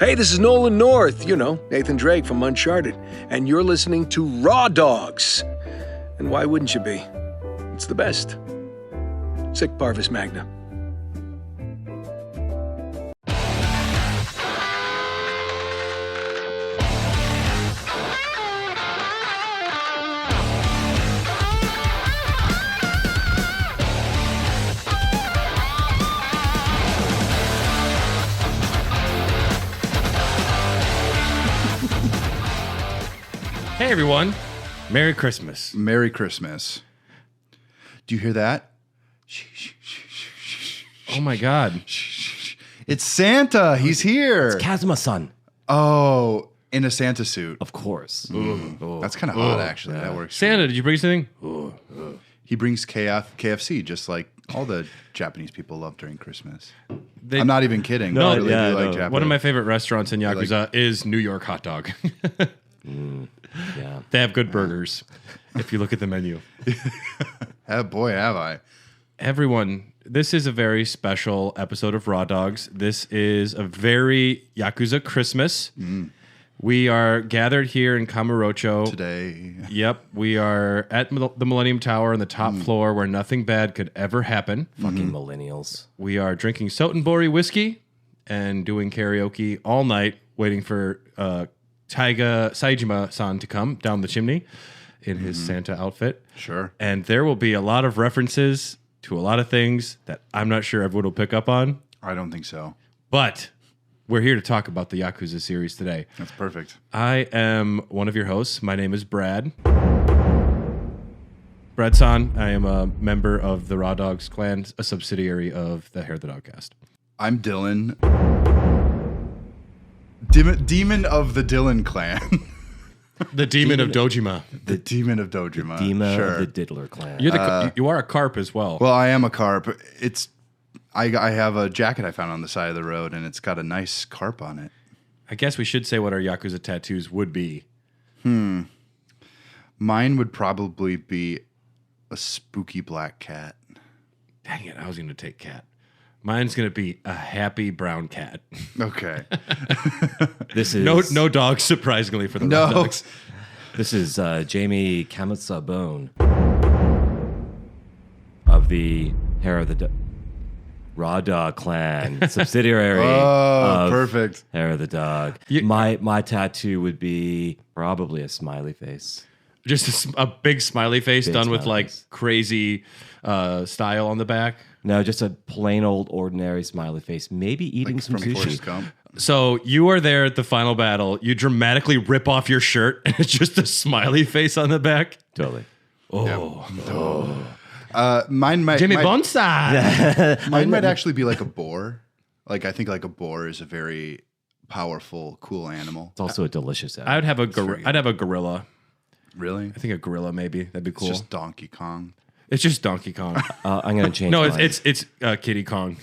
Hey, this is Nolan North, Nathan Drake from Uncharted, and you're listening to Raw Dogs. And why wouldn't you be? It's the best. Sic Parvis Magna. Hey everyone, Merry Christmas. Merry Christmas. Do you hear that? Oh my God. It's Santa. He's here. It's Kazama-san. Oh, in a Santa suit. Of course. That's kind of hot, actually. That works. Santa, did you bring something? He brings KFC, just like all the Japanese people love during Christmas. They- I'm not even kidding. No, I really yeah, do like no. Japanese. One of my favorite restaurants in Yakuza is New York Hot Dog. Yeah. They have good burgers if you look at the menu. Boy, have I. Everyone, this is a very special episode of Raw Dogs. This is a very Yakuza Christmas. We are gathered here in Kamurocho. Today. Yep, we are at the Millennium Tower on the top floor where nothing bad could ever happen. Fucking millennials. We are drinking Sotenbori whiskey and doing karaoke all night, waiting for Taiga Saejima-san to come down the chimney in his Santa outfit. Sure. And there will be a lot of references to a lot of things that I'm not sure everyone will pick up on. I don't think so. But we're here to talk about the Yakuza series today. That's perfect. I am one of your hosts. My name is Brad. Brad-san, I am a member of the Raw Dogs clan, a subsidiary of the Hair the Dog cast. I'm Dylan. Demon of the Dylan clan. The Demon of Dojima. The Demon of Dojima. Dima Sure. of the Diddler clan. You're you are a carp as well. Well, I am a carp. I have a jacket I found on the side of the road, and it's got a nice carp on it. I guess we should say what our Yakuza tattoos would be. Mine would probably be a spooky black cat. Dang it, I was going to take cat. Mine's going to be a happy brown cat. Okay. This is No dogs, surprisingly, for the Raw Dogs. This is Jamie Kamatsa-bone of the Hair of the Raw Dog clan, subsidiary Oh, of perfect. Hair of the Dog. You- My tattoo would be probably a smiley face. Just a big smiley face Big done with smiley like face. crazy style on the back. No, just a plain old ordinary smiley face. Maybe eating some From Forrest sushi. Gump. So you are there at the final battle. You dramatically rip off your shirt, and it's just a smiley face on the back. Totally. Mine might Jimmy Bonsai. Mine might actually be like a boar. Like I think like a boar is a very powerful, cool animal. It's also a delicious animal. I'd have a gorilla. Really? I think a gorilla maybe. That'd be cool. It's just Donkey Kong. It's just Donkey Kong. I'm going to change No, mine. it's Kitty Kong.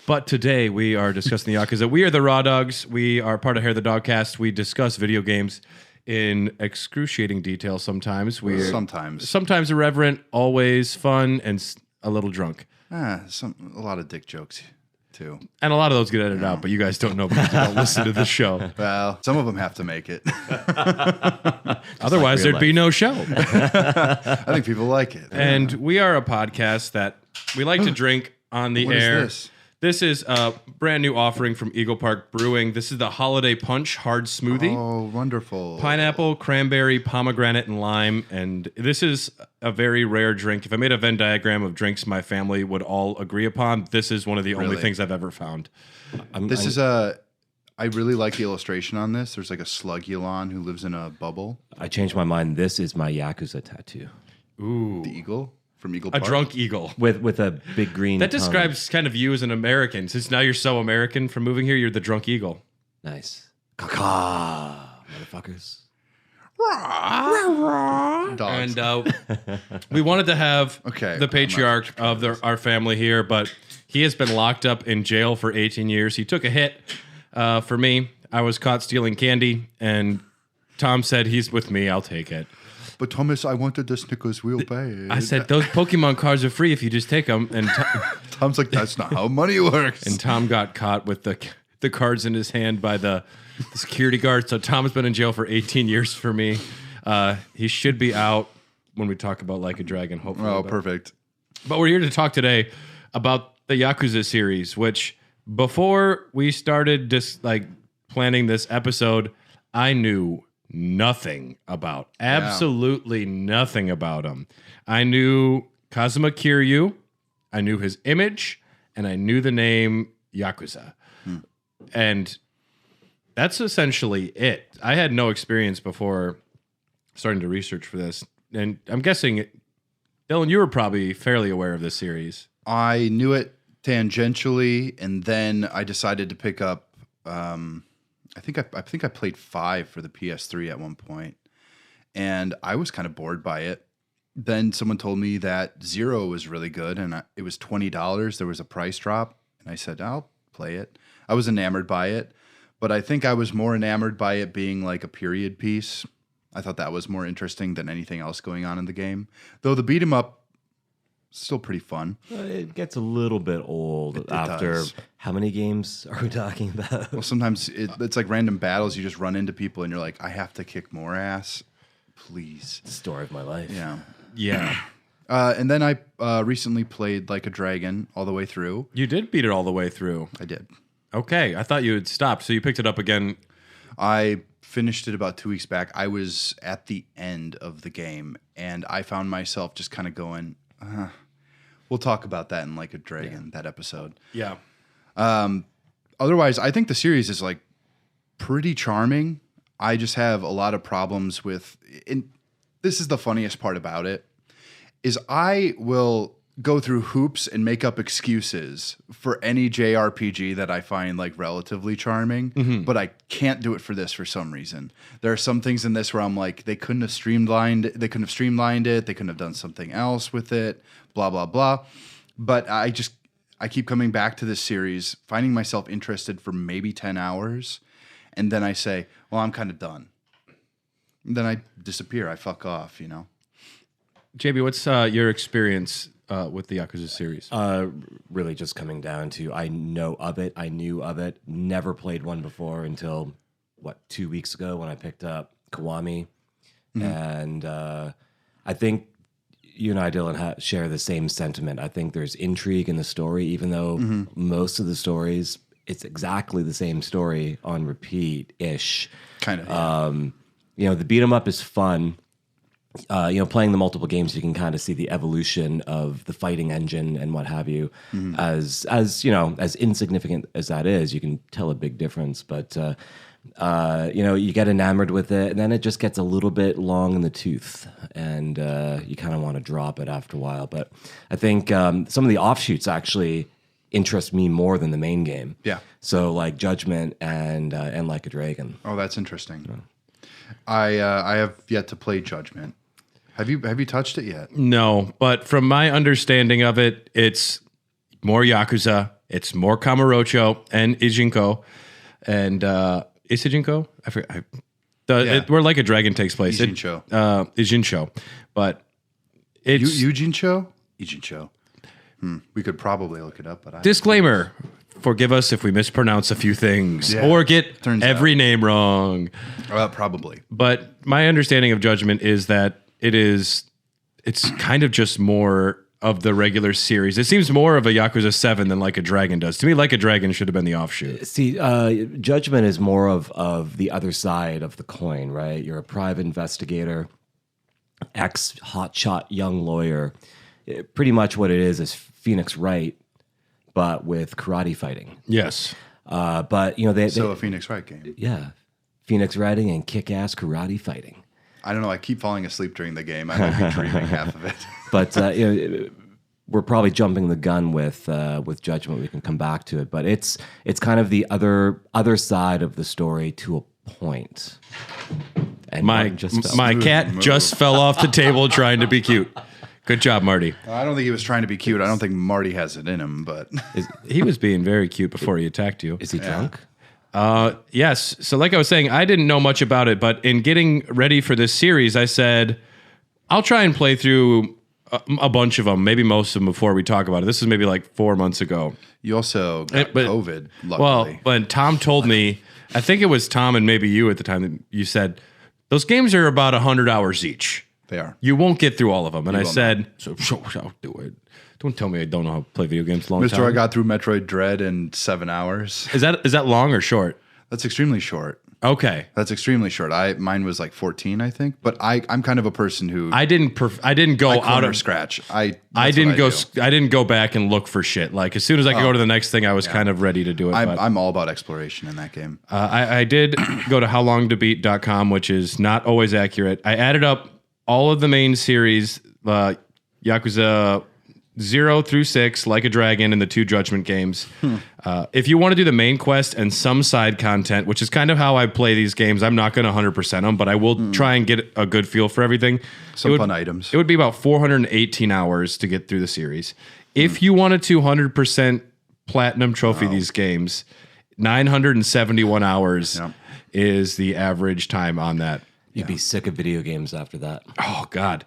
But today we are discussing the Yakuza. We are the Raw Dogs. We are part of Hair the Dog cast. We discuss video games in excruciating detail sometimes. We're Sometimes. irreverent, always fun, and a little drunk. A lot of dick jokes too. And a lot of those get edited out, but you guys don't know because you don't listen to the show. Well, some of them have to make it. Otherwise, real there'd be no show. I think people like it. And we are a podcast that we like to drink on the What is air. this? This is a brand new offering from Eagle Park Brewing. This is the Holiday Punch Hard Smoothie. Oh, wonderful. Pineapple, cranberry, pomegranate, and lime. And this is a very rare drink. If I made a Venn diagram of drinks my family would all agree upon, this is one of the only Really? things I've ever found. I really like the illustration on this. There's like a Slugulon who lives in a bubble. I changed my mind. This is my Yakuza tattoo. Ooh. The eagle from Eagle A Park. drunk eagle. With a big green That tongue. describes kind of you as an American. Since now you're so American from moving here, you're the drunk eagle. Nice. Caca, motherfuckers. Dogs. And we wanted to have Okay, the I'm patriarch of our family here, but he has been locked up in jail for 18 years. He took a hit for me. I was caught stealing candy, and Tom said, he's with me, I'll take it. But Thomas, I wanted the Snickers real bad. I said, those Pokemon cards are free if you just take them. And Tom's like, that's not how money works. Tom got caught with the the cards in his hand by the security guard. So Tom's been in jail for 18 years for me. He should be out when we talk about Like a Dragon, hopefully. Oh, perfect. But we're here to talk today about the Yakuza series, which before we started just like planning this episode, I knew nothing about. Absolutely nothing about him. I knew Kazama Kiryu, I knew his image, and I knew the name Yakuza. And that's essentially it. I had no experience before starting to research for this. And I'm guessing, Dylan, you were probably fairly aware of this series. I knew it tangentially, and then I decided to pick up. I think I played 5 for the PS3 at one point, and I was kind of bored by it. Then someone told me that 0 was really good, and it was $20. There was a price drop, and I said, I'll play it. I was enamored by it, but I think I was more enamored by it being like a period piece. I thought that was more interesting than anything else going on in the game. Though the beat 'em up, still pretty fun. It gets a little bit old after does. how many games are we talking about? Well, sometimes it's like random battles. You just run into people and you're like, I have to kick more ass. Please. Story of my life. Yeah. Yeah. And then I recently played Like a Dragon all the way through. You did beat it all the way through. I did. Okay. I thought you had stopped, so you picked it up again. I finished it about 2 weeks back. I was at the end of the game, and I found myself just kind of going, we'll talk about that in Like a Dragon, that episode. Yeah. Otherwise, I think the series is like pretty charming. I just have a lot of problems with, and this is the funniest part about it, is I will go through hoops and make up excuses for any JRPG that I find like relatively charming, but I can't do it for this for some reason. There are some things in this where I'm like, they couldn't have streamlined it, they couldn't have done something else with it, blah, blah, blah. But I keep coming back to this series, finding myself interested for maybe 10 hours, and then I say, well, I'm kind of done. And then I disappear, I fuck off, you know? JB, what's your experience with the Yakuza series? Really just coming down to I knew of it, never played one before until, 2 weeks ago when I picked up Kiwami. And I think you and I, Dylan, share the same sentiment. I think there's intrigue in the story, even though most of the stories, it's exactly the same story on repeat-ish. Kind of. The beat 'em up is fun. Playing the multiple games, you can kind of see the evolution of the fighting engine and what have you. As insignificant as that is, you can tell a big difference. But you get enamored with it, and then it just gets a little bit long in the tooth, and you kind of want to drop it after a while. But I think some of the offshoots actually interest me more than the main game. Yeah. So like Judgment and Like a Dragon. Oh, that's interesting. I have yet to play Judgment. Have you touched it yet? No, but from my understanding of it, it's more Yakuza, it's more Kamurocho and Ijinko, and is Ijinko? I forget. Where Like a Dragon takes place. Ijincho. Ijincho, but it's Ijincho. We could probably look it up, but disclaimer. Forgive us if we mispronounce a few things or get every name wrong. Probably. But my understanding of Judgment is that it's kind of just more of the regular series. It seems more of a Yakuza 7 than Like a Dragon does. To me, Like a Dragon should have been the offshoot. See, Judgment is more of the other side of the coin, right? You're a private investigator, ex-hotshot young lawyer. Pretty much what it is Phoenix Wright, but with karate fighting. Yes. But, a Phoenix Wright game. Yeah. Phoenix Writing and kick-ass karate fighting. I don't know. I keep falling asleep during the game. I might be dreaming half of it. But we're probably jumping the gun with Judgment. We can come back to it, but it's kind of the other side of the story to a point. And my cat just fell off the table trying to be cute. Good job, Marty. I don't think he was trying to be cute. I don't think Marty has it in him, but he was being very cute before he attacked you. Is he drunk? Yes. So like I was saying, I didn't know much about it, but in getting ready for this series, I said, I'll try and play through a bunch of them, maybe most of them before we talk about it. This is maybe like 4 months ago. You also got COVID, luckily. Well, when Tom told me, I think it was Tom and maybe you at the time that you said, those games are about 100 hours each. They are. You won't get through all of them. And I will said, so I'll do it. Don't tell me I don't know how to play video games long Mr. time. I got through Metroid Dread in 7 hours. Is that long or short? That's extremely short. Okay. That's extremely short. Mine was like 14, I think. But I'm kind of a person who I didn't go out of scratch. I didn't go back and look for shit. Like as soon as I could go to the next thing, I was kind of ready to do it. I'm all about exploration in that game. I did go to howlongtobeat.com, which is not always accurate. I added up all of the main series, Yakuza 0 through 6, Like a Dragon, and the 2 Judgment games. If you want to do the main quest and some side content, which is kind of how I play these games, I'm not going to 100% them, but I will try and get a good feel for everything. Some fun items. It would be about 418 hours to get through the series. If you wanted to 100% platinum trophy these games, 971 hours is the average time on that. You'd be sick of video games after that. Oh, God.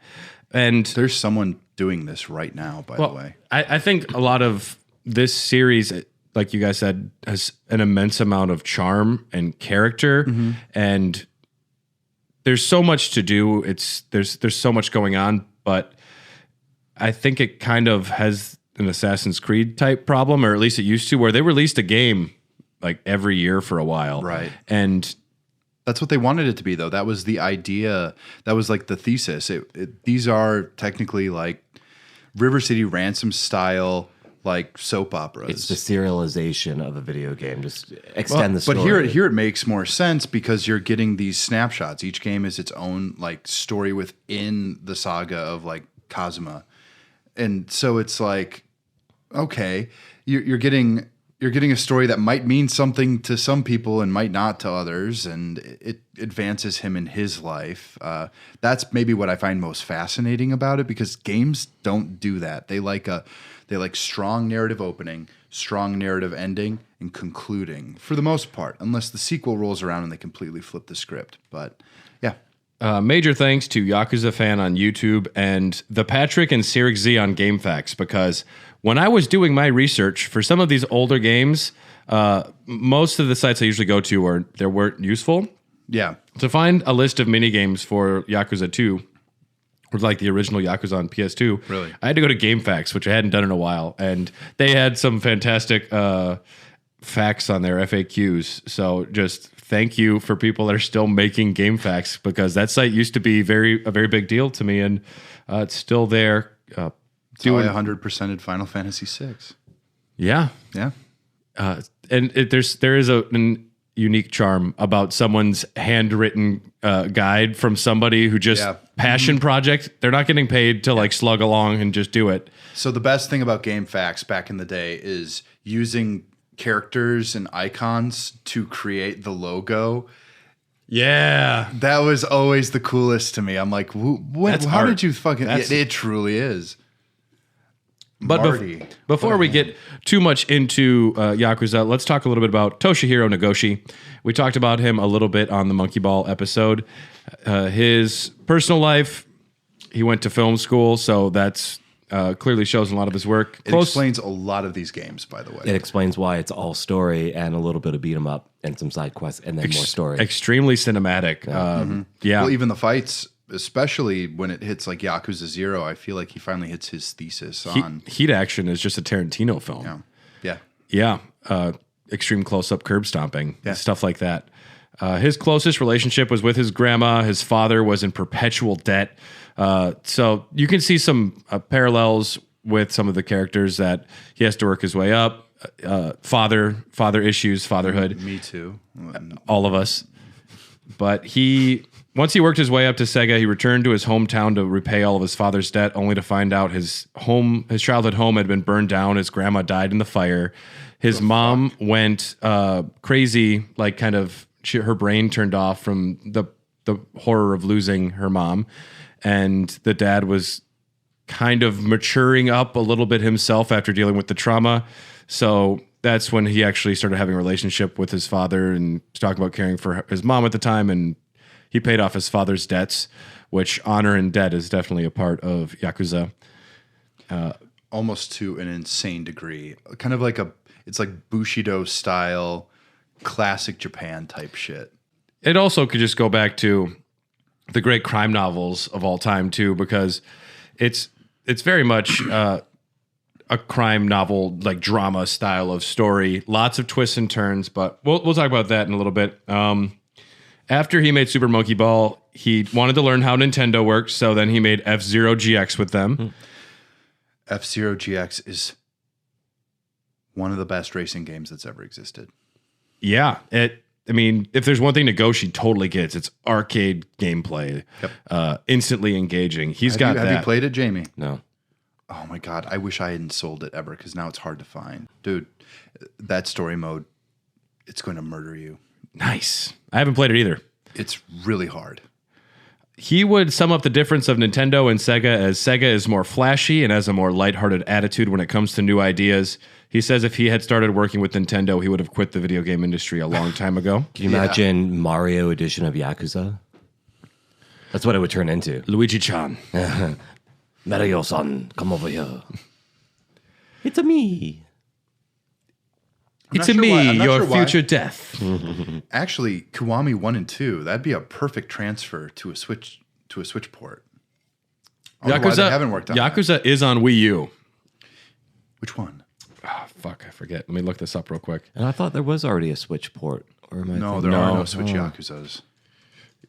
And there's someone doing this right now, by the way. I think a lot of this series, like you guys said, has an immense amount of charm and character, and there's so much to do. There's so much going on, but I think it kind of has an Assassin's Creed type problem, or at least it used to, where they released a game like every year for a while, right? And that's what they wanted it to be, though. That was the idea. That was like the thesis. These are technically like River City Ransom style, like soap operas. It's the serialization of a video game. Just extend the story. But here it makes more sense because you're getting these snapshots. Each game is its own like story within the saga of like Kazama, and so it's like, okay, you're getting a story that might mean something to some people and might not to others, and it advances him in his life. That's maybe what I find most fascinating about it, because games don't do that. They like strong narrative opening, strong narrative ending, and concluding for the most part, unless the sequel rolls around and they completely flip the script. But yeah. Major thanks to Yakuza Fan on YouTube and the Patrick and Sirik Z on GameFAQs, because when I was doing my research for some of these older games, most of the sites I usually go to weren't useful. Yeah. To find a list of mini games for Yakuza 2, or like the original Yakuza on PS2, really, I had to go to GameFAQs, which I hadn't done in a while, and they had some fantastic facts on their FAQs. So just thank you for people that are still making GameFAQs, because that site used to be a very big deal to me, and it's still there. Doing 100%ed Final Fantasy VI. Yeah. Yeah. And there is an unique charm about someone's handwritten guide from somebody who just passion project. They're not getting paid to like slug along and just do it. So the best thing about GameFAQs back in the day is using characters and icons to create the logo. Yeah. That was always the coolest to me. I'm like, how art. did you fucking... It truly is. But before we get too much into Yakuza, let's talk a little bit about Toshihiro Nagoshi. We talked about him a little bit on the Monkey Ball episode. His personal life, he went to film school, so that's clearly shows in a lot of his work. It explains a lot of these games, by the way. It explains why it's all story and a little bit of beat 'em up and some side quests and then more story. Extremely cinematic. Yeah. Well, even the fights, especially when it hits like Yakuza 0, I feel like he finally hits his thesis on... Heat Action is just a Tarantino film. Yeah. Yeah. Extreme close-up curb stomping, stuff like that. His closest relationship was with his grandma. His father was in perpetual debt. So you can see some parallels with some of the characters that he has to work his way up. Father issues, fatherhood. Me too. All of us. But once he worked his way up to Sega, he returned to his hometown to repay all of his father's debt, only to find out his childhood home had been burned down. His grandma died in the fire. His mom went crazy, like kind of her brain turned off from the horror of losing her mom. And the dad was kind of maturing up a little bit himself after dealing with the trauma. So that's when he actually started having a relationship with his father and talking about caring for his mom at the time. And he paid off his father's debts, which honor and debt is definitely a part of Yakuza. almost to an insane degree. Kind of like it's like Bushido style, classic Japan type shit. It also could just go back to the great crime novels of all time too, because it's very much a crime novel, like drama style of story. Lots of twists and turns, but we'll talk about that in a little bit. After he made Super Monkey Ball, he wanted to learn how Nintendo works, so then he made F-Zero GX with them. F-Zero GX is one of the best racing games that's ever existed. Yeah, I mean, if there's one thing Nagoshi totally gets, it's arcade gameplay. Yep. Instantly engaging. Have you played it, Jamie? No. Oh my God, I wish I hadn't sold it ever, because now it's hard to find. Dude, that story mode, it's going to murder you. Nice. I haven't played it either. It's really hard. He would sum up the difference of Nintendo and Sega as Sega is more flashy and has a more lighthearted attitude when it comes to new ideas. He says if he had started working with Nintendo, he would have quit the video game industry a long time ago. Can you imagine Mario edition of Yakuza? That's what it would turn into. Luigi-chan. Mario-san, come over here. It's a me. It's a me, your future death. Actually, Kiwami 1 and 2, that'd be a perfect transfer to a Switch port. Yakuza, they haven't worked on Yakuza is on Wii U. Which one? Oh, fuck, I forget. Let me look this up real quick. And I thought there was already a Switch port. Or am I no, there are no Switch Yakuzas.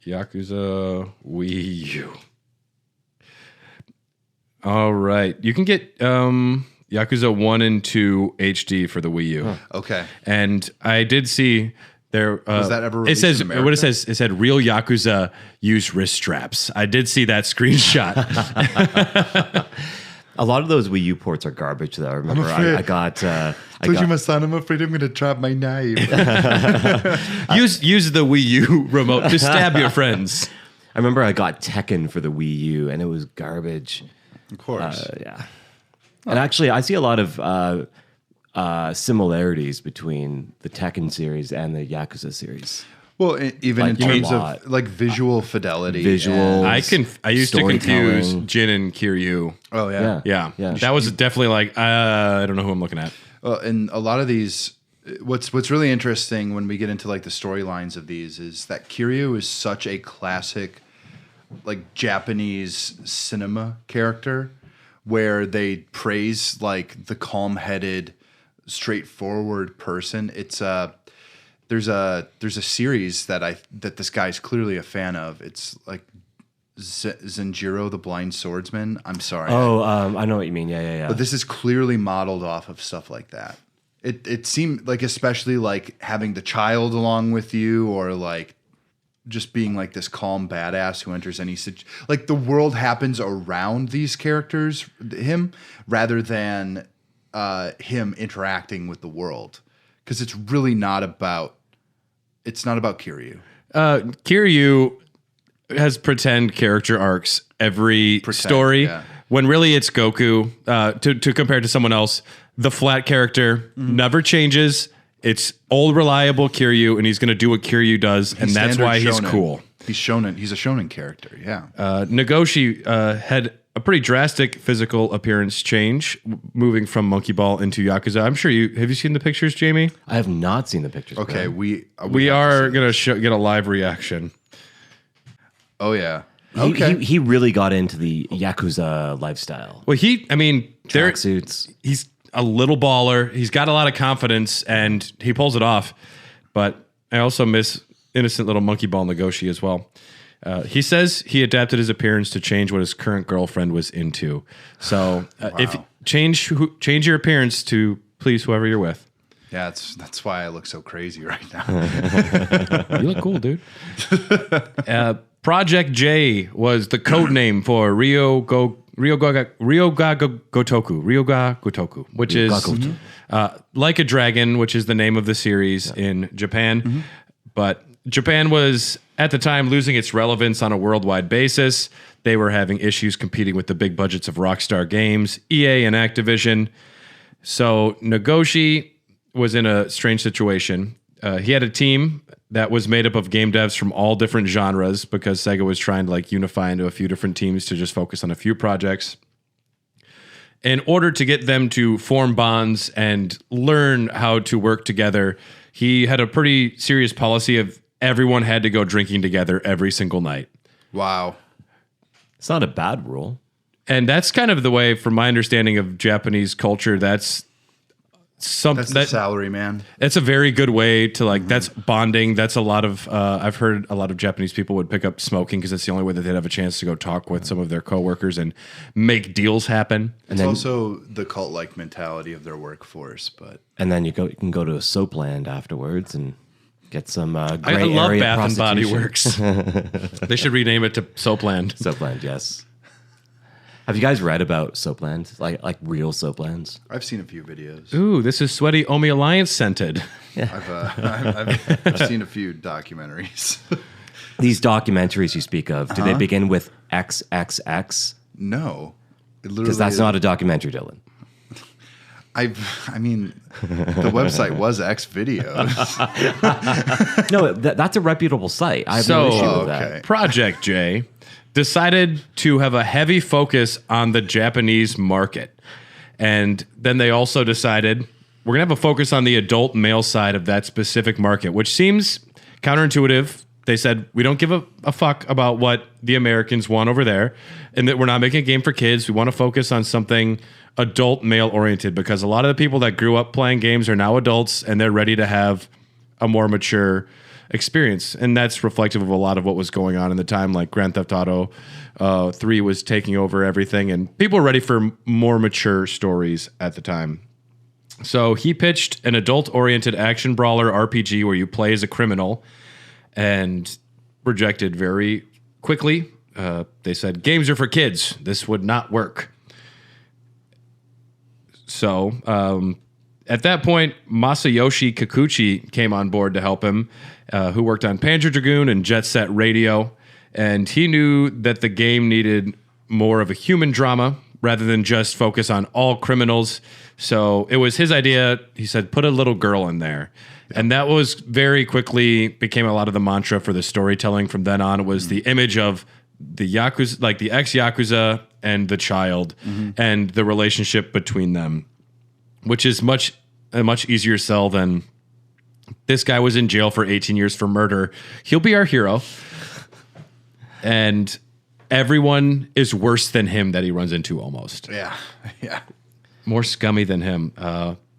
Yakuza Wii U. All right. You can get Yakuza 1 and 2 HD for the Wii U. Huh. Okay. And I did see there... was that ever released it says in America? What it says, it said, real Yakuza use wrist straps. I did see that screenshot. A lot of those Wii U ports are garbage, though. I remember I got... my son, I'm afraid I'm going to drop my knife. use the Wii U remote to stab your friends. I remember I got Tekken for the Wii U, and it was garbage. Of course. Yeah. And actually, I see a lot of similarities between the Tekken series and the Yakuza series. Well, even in terms of like visual fidelity. I used to confuse Jin and Kiryu. Oh, yeah. Yeah. That was definitely like, I don't know who I'm looking at. And a lot of these, what's really interesting when we get into like the storylines of these is that Kiryu is such a classic like Japanese cinema character where they praise like the calm-headed, straightforward person. It's there's a series that this guy's clearly a fan of. It's like Zenjiro the Blind Swordsman. I'm sorry. Oh, I know what you mean. Yeah. But this is clearly modeled off of stuff like that. It seemed like, especially like having the child along with you, or like just being like this calm badass who enters any like the world happens around these characters, him, rather than him interacting with the world, because it's really not about Kiryu. Kiryu has pretend character arcs every story, when really it's Goku. To compare to someone else, the flat character never changes. It's old, reliable Kiryu, and he's going to do what Kiryu does, and that's why he's cool. He's shonen. He's a shonen character, yeah. Nagoshi had a pretty drastic physical appearance change, moving from Monkey Ball into Yakuza. I'm sure have you seen the pictures, Jamie? I have not seen the pictures. Okay, we are going to get a live reaction. Oh, yeah. He really got into the Yakuza lifestyle. Well, tracksuits. He's a little baller. He's got a lot of confidence, and he pulls it off. But I also miss innocent little Monkey Ball Nagoshi as well. He says he adapted his appearance to change what his current girlfriend was into. So if change your appearance to please whoever you're with. Yeah, that's why I look so crazy right now. You look cool, dude. Project J was the code name for Ryoga Gotoku, which is Like a Dragon, which is the name of the series in Japan. Mm-hmm. But Japan was, at the time, losing its relevance on a worldwide basis. They were having issues competing with the big budgets of Rockstar Games, EA, and Activision. So Nagoshi was in a strange situation. He had a team that was made up of game devs from all different genres, because Sega was trying to like unify into a few different teams to just focus on a few projects. in order to get them to form bonds and learn how to work together, he had a pretty serious policy of everyone had to go drinking together every single night. Wow. It's not a bad rule. And that's kind of the way, from my understanding of Japanese culture, that's something That's the salary, man. It's a very good way to like. That's bonding. That's a lot of. I've heard a lot of Japanese people would pick up smoking because it's the only way that they'd have a chance to go talk with some of their coworkers and make deals happen. It's also the cult-like mentality of their workforce, but And then you can go to a soap land afterwards and get some gray I love area Bath and Body prostitution. Works. They should rename it to Soapland. Soapland, yes. Have you guys read about Soapland? Like real Soaplands? I've seen a few videos. Ooh, this is sweaty Omi Alliance scented. I've seen a few documentaries. These documentaries you speak of, do they begin with XXX? No. Because that's not a documentary, Dylan. I mean, the website was X videos. No, that's a reputable site. I have no issue with that. Okay. Project J decided to have a heavy focus on the Japanese market. And then they also decided we're going to have a focus on the adult male side of that specific market, which seems counterintuitive. They said, we don't give a fuck about what the Americans want over there, and that we're not making a game for kids. We want to focus on something adult male oriented, because a lot of the people that grew up playing games are now adults and they're ready to have a more mature experience. And that's reflective of a lot of what was going on in the time. Like Grand Theft Auto 3 was taking over everything, and people were ready for more mature stories at the time. So he pitched an adult-oriented action brawler RPG where you play as a criminal, and rejected very quickly. They said, games are for kids. This would not work. So at that point, Masayoshi Kikuchi came on board to help him, who worked on Panzer Dragoon and Jet Set Radio. And he knew that the game needed more of a human drama rather than just focus on all criminals. So it was his idea. He said, put a little girl in there. And that was very quickly became a lot of the mantra for the storytelling from then on. It was the image of the Yakuza, like the ex-Yakuza and the child, and the relationship between them, which is a much easier sell than this guy was in jail for 18 years for murder. He'll be our hero. And everyone is worse than him that he runs into almost. Yeah. More scummy than him.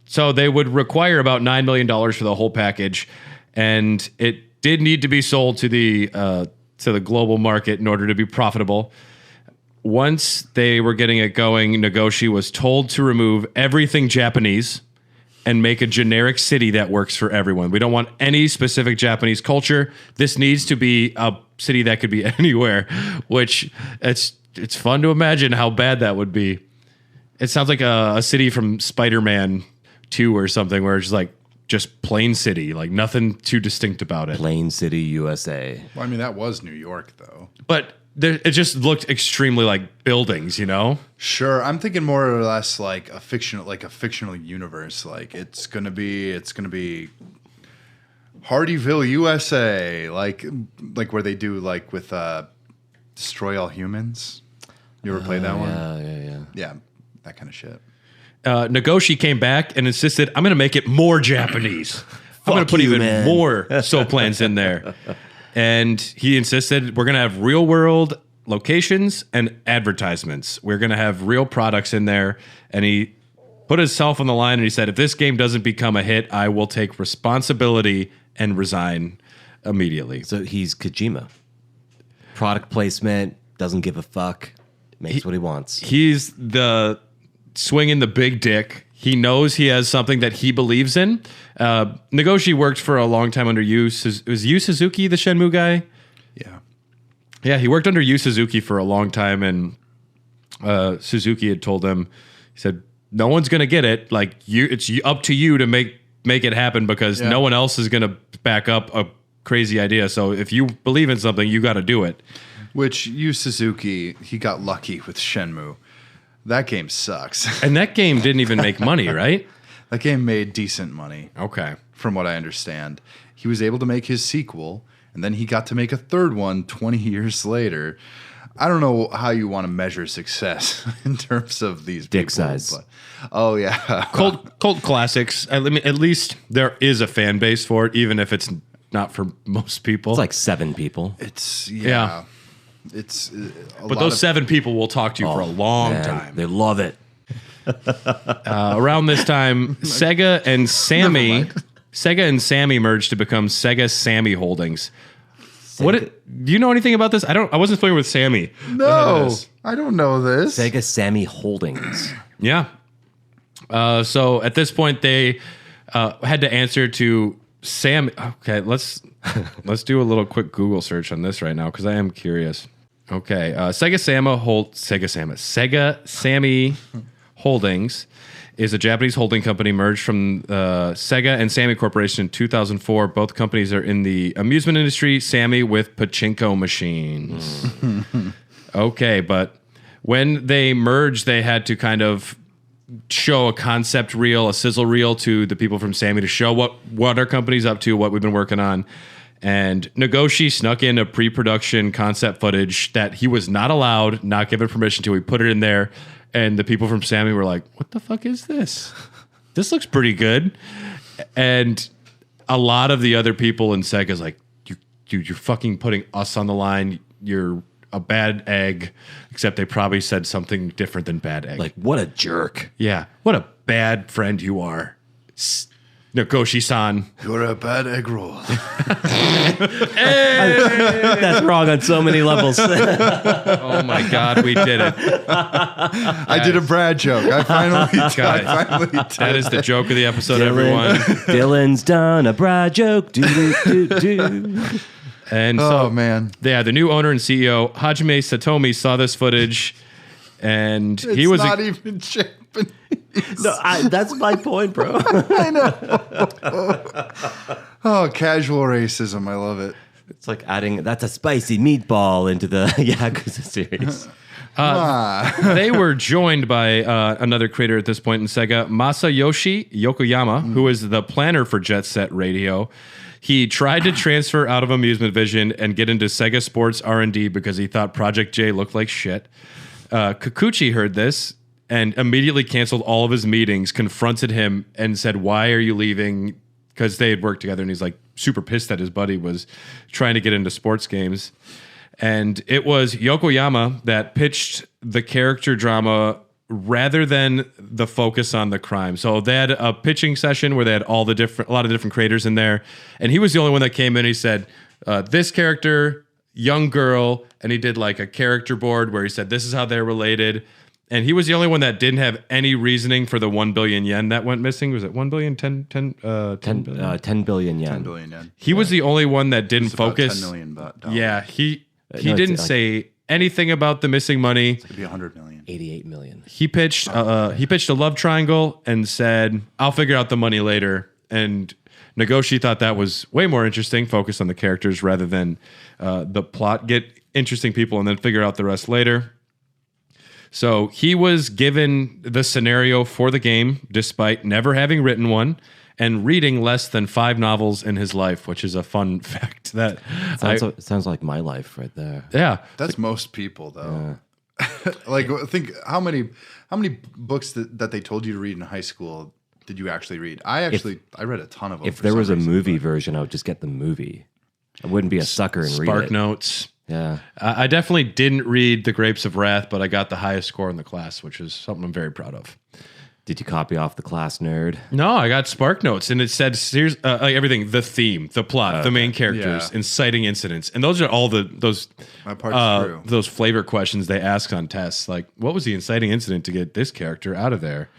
So they would require about $9 million for the whole package, and it did need to be sold to the global market in order to be profitable. Once they were getting it going, Nagoshi was told to remove everything Japanese and make a generic city that works for everyone. We don't want any specific Japanese culture. This needs to be a city that could be anywhere, which it's fun to imagine how bad that would be. It sounds like a city from Spider-Man 2 or something, where it's like just plain city, like nothing too distinct about it. Plain City, USA. Well, I mean, that was New York, though. But it just looked extremely like buildings, you know? Sure, I'm thinking more or less like a fictional universe. Like it's gonna be Hardyville, USA, like where they do like with Destroy All Humans. You ever played that one? Yeah, that kind of shit. Nagoshi came back and insisted, I'm going to make it more Japanese. I'm going to put even more Soaplans in there. And he insisted, we're going to have real world locations and advertisements. We're going to have real products in there. And he put himself on the line and he said, if this game doesn't become a hit, I will take responsibility and resign immediately. So he's Kojima. Product placement, doesn't give a fuck, makes what he wants. He's the swinging the big dick. He knows he has something that he believes in. Nagoshi worked for a long time under Yu. Was Yu Suzuki the Shenmue guy? Yeah, he worked under Yu Suzuki for a long time, and Suzuki had told him, he said, no one's going to get it. Like, it's up to you to make it happen, because no one else is going to back up a crazy idea. So if you believe in something, you got to do it. Which Yu Suzuki, he got lucky with Shenmue. That game sucks. And that game didn't even make money, right? That game made decent money. Okay. From what I understand. He was able to make his sequel, and then he got to make a third one 20 years later. I don't know how you want to measure success in terms of these Dick people, size. But, oh yeah, Cult classics. I mean, at least there is a fan base for it, even if it's not for most people. It's like 7 people. it's Yeah. It's but those 7 people will talk to you for a long Man, time. They love it. Around this time, Sega and Sammy merged to become Sega Sammy Holdings. Do you know anything about this? I wasn't familiar with Sammy. No, I don't know this. Sega Sammy Holdings. Yeah. So at this point, they had to answer to Sam. Okay, let's do a little quick Google search on this right now because I am curious. Okay, Sega Sammy Holdings is a Japanese holding company merged from Sega and Sammy Corporation in 2004. Both companies are in the amusement industry, Sammy with pachinko machines. Okay, but when they merged, they had to kind of show a concept reel, a sizzle reel to the people from Sammy to show what our company's up to, what we've been working on. And Nagoshi snuck in a pre-production concept footage that he was not allowed, not given permission to. He put it in there. And the people from Sammy were like, what the fuck is this? This looks pretty good. And a lot of the other people in Sega's like, you're fucking putting us on the line. You're a bad egg. Except they probably said something different than bad egg. Like, what a jerk. Yeah. What a bad friend you are. Nagoshi-san. You're a bad egg roll. That's wrong on so many levels. Oh my God, we did it. I did a Brad joke. I finally did. That is the joke of the episode, everyone. Dylan's done a Brad joke. Do. And Oh so, man, yeah, the new owner and CEO, Hajime Satomi, saw this footage, and it's he was not even Japanese. No, that's my point, bro. I know. Oh, casual racism. I love it. It's like adding that's a spicy meatball into the Yakuza series. They were joined by another creator at this point in Sega, Masayoshi Yokoyama, who is the planner for Jet Set Radio. He tried to transfer out of Amusement Vision and get into Sega Sports R&D because he thought Project J looked like shit. Kikuchi heard this and immediately canceled all of his meetings, confronted him, and said, "Why are you leaving?" Because they had worked together, and he's like super pissed that his buddy was trying to get into sports games. And it was Yokoyama that pitched the character drama rather than the focus on the crime. So they had a pitching session where they had a lot of different creators in there, and he was the only one that came in. He said, "This character, young girl," and he did like a character board where he said, "This is how they're related." And he was the only one that didn't have any reasoning for the 1 billion yen that went missing. Was it 1 billion? 10 billion? 10 billion yen. 10 billion yen. He was the only one that didn't It's about focus. $10 million. Yeah, he No, didn't it's like- say anything about the missing money. It'd be 100 million. 88 million. He pitched a love triangle and said, "I'll figure out the money later." And Nagoshi thought that was way more interesting, focus on the characters rather than the plot. Get interesting people and then figure out the rest later. So he was given the scenario for the game, despite never having written one and reading less than 5 novels in his life, which is a fun fact. That Sounds like my life right there. yeah. That's most people, though. Like, think how many books that they told you to read in high school did you actually read? I read a ton of them. If there was a movie version, I would just get the movie. I wouldn't be a sucker and read Spark it. Notes. Yeah. I definitely didn't read The Grapes of Wrath, but I got the highest score in the class, which is something I'm very proud of. Did you copy off the class nerd? No, I got Spark Notes, and it said here's like everything: the theme, the plot, the main characters, Yeah. inciting incidents, and those are all those That part's true. those flavor questions they ask on tests. Like, what was the inciting incident to get this character out of there?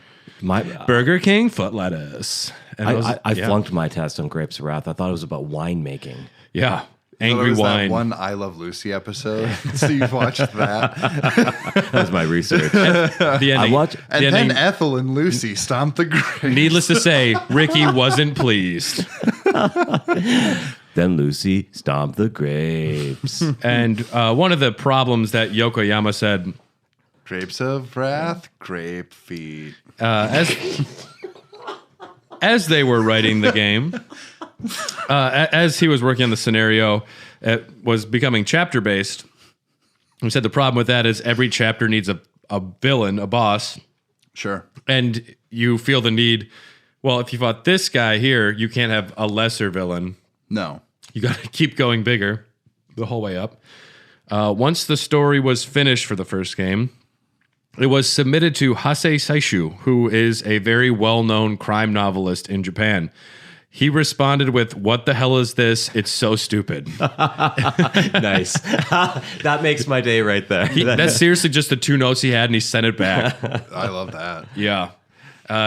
Burger King, foot lettuce. And I flunked my test on Grapes of Wrath. I thought it was about winemaking. Yeah. There Angry was wine. that one I Love Lucy episode. So you've watched that. That was my research. The ending. I watch- And the then ending- Ethel and Lucy stomped the grapes. Needless to say, Ricky wasn't pleased. Then Lucy stomped the grapes. And one of the problems that Yokoyama said, Grapes of Wrath, grape feet. as they were writing the game, as he was working on the scenario, it was becoming chapter based. We said the problem with that is every chapter needs a villain, a boss, Sure. and you feel the need. Well, if you fought this guy here, you can't have a lesser villain. No. You got to keep going bigger the whole way up. Once the story was finished for the first game, it was submitted to Hasei Saishu, who is a very well-known crime novelist in Japan. He responded with, "What the hell is this? It's so stupid." Nice. That makes my day right there. That's seriously just the 2 notes he had, and he sent it back. I love that. Yeah.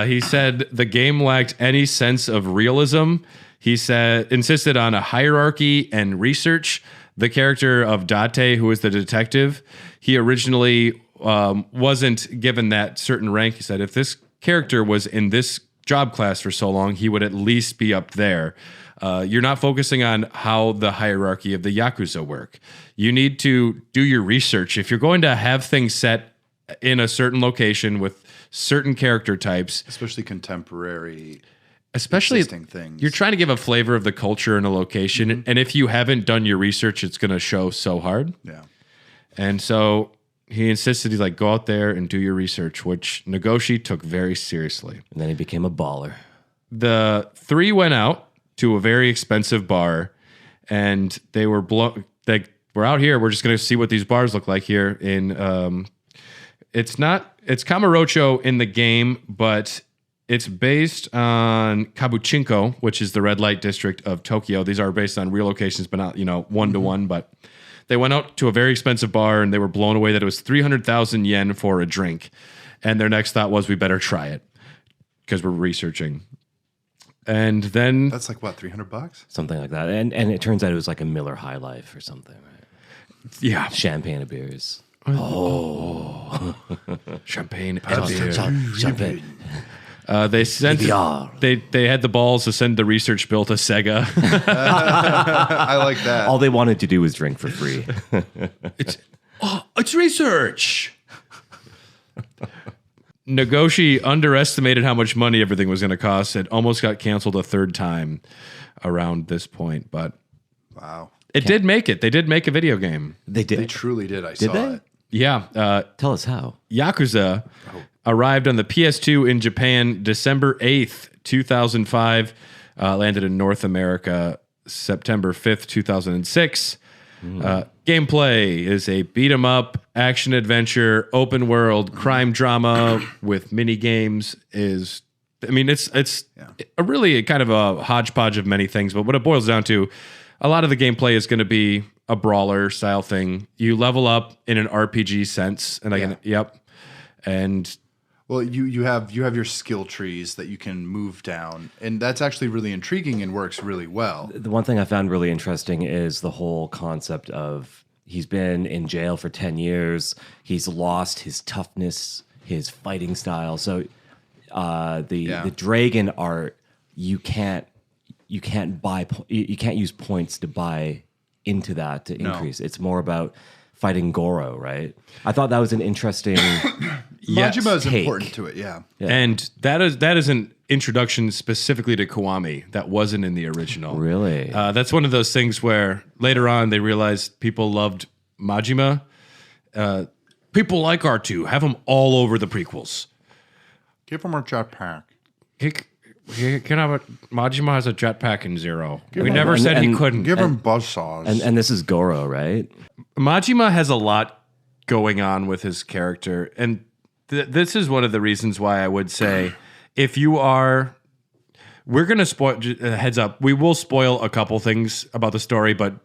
He said the game lacked any sense of realism. He insisted on a hierarchy and research. The character of Date, who is the detective, he originally wasn't given that certain rank. He said if this character was in this job class for so long, he would at least be up there. You're not focusing on how the hierarchy of the Yakuza work. You need to do your research. If you're going to have things set in a certain location with certain character types, Especially contemporary. especially existing things. you're trying to give a flavor of the culture in a location, and if you haven't done your research, it's going to show so hard. Yeah. And so he insisted, he's like, go out there and do your research, which Nagoshi took very seriously. And then he became a baller. The 3 went out to a very expensive bar, and they were we're out here. We're just going to see what these bars look like here. It's Kamurocho in the game, but it's based on Kabuchinko, which is the red light district of Tokyo. These are based on real locations, but not, one to one. But they went out to a very expensive bar, and they were blown away that it was 300,000 yen for a drink. And their next thought was, we better try it because we're researching. And then That's like what, $300? Something like that. And it turns out it was like a Miller High Life or something, right? yeah, Champagne of beers. champagne and beer. Champagne. They sent PBR. they had the balls to send the research bill to Sega. I like that. All they wanted to do was drink for free. It's research. Nagoshi underestimated how much money everything was going to cost. It almost got canceled a 3rd time around this point, but Wow. it did make it. They did make a video game. They did. They truly did. I saw they? it. Yeah. Tell us how. Yakuza arrived on the PS2 in Japan December 8th, 2005. Landed in North America September 5th, 2006. Gameplay is a beat-em-up, action-adventure, open-world, crime drama with mini-games. It's a really kind of a hodgepodge of many things, but what it boils down to, a lot of the gameplay is going to be a brawler-style thing. You level up in an RPG sense, and and Well, you have your skill trees that you can move down, and that's actually really intriguing and works really well. The one thing I found really interesting is the whole concept of he's been in jail for 10 years. He's lost his toughness, his fighting style. So the dragon art, you can't use points to buy into that to increase. It's more about fighting Goro, right? I thought that was an interesting Majima is take. important to it, yeah. And that is an introduction specifically to Kiwami that wasn't in the original. Really? That's one of those things where later on they realized people loved Majima. People like R2. Have him all over the prequels. Give him our jetpack. He can have a Majima has a jetpack in Zero. We never said he couldn't. Give him buzzsaws. And this is Goro, right? Majima has a lot going on with his character, and this is one of the reasons why I would say if you are, we're going to spoil, heads up, we will spoil a couple things about the story, but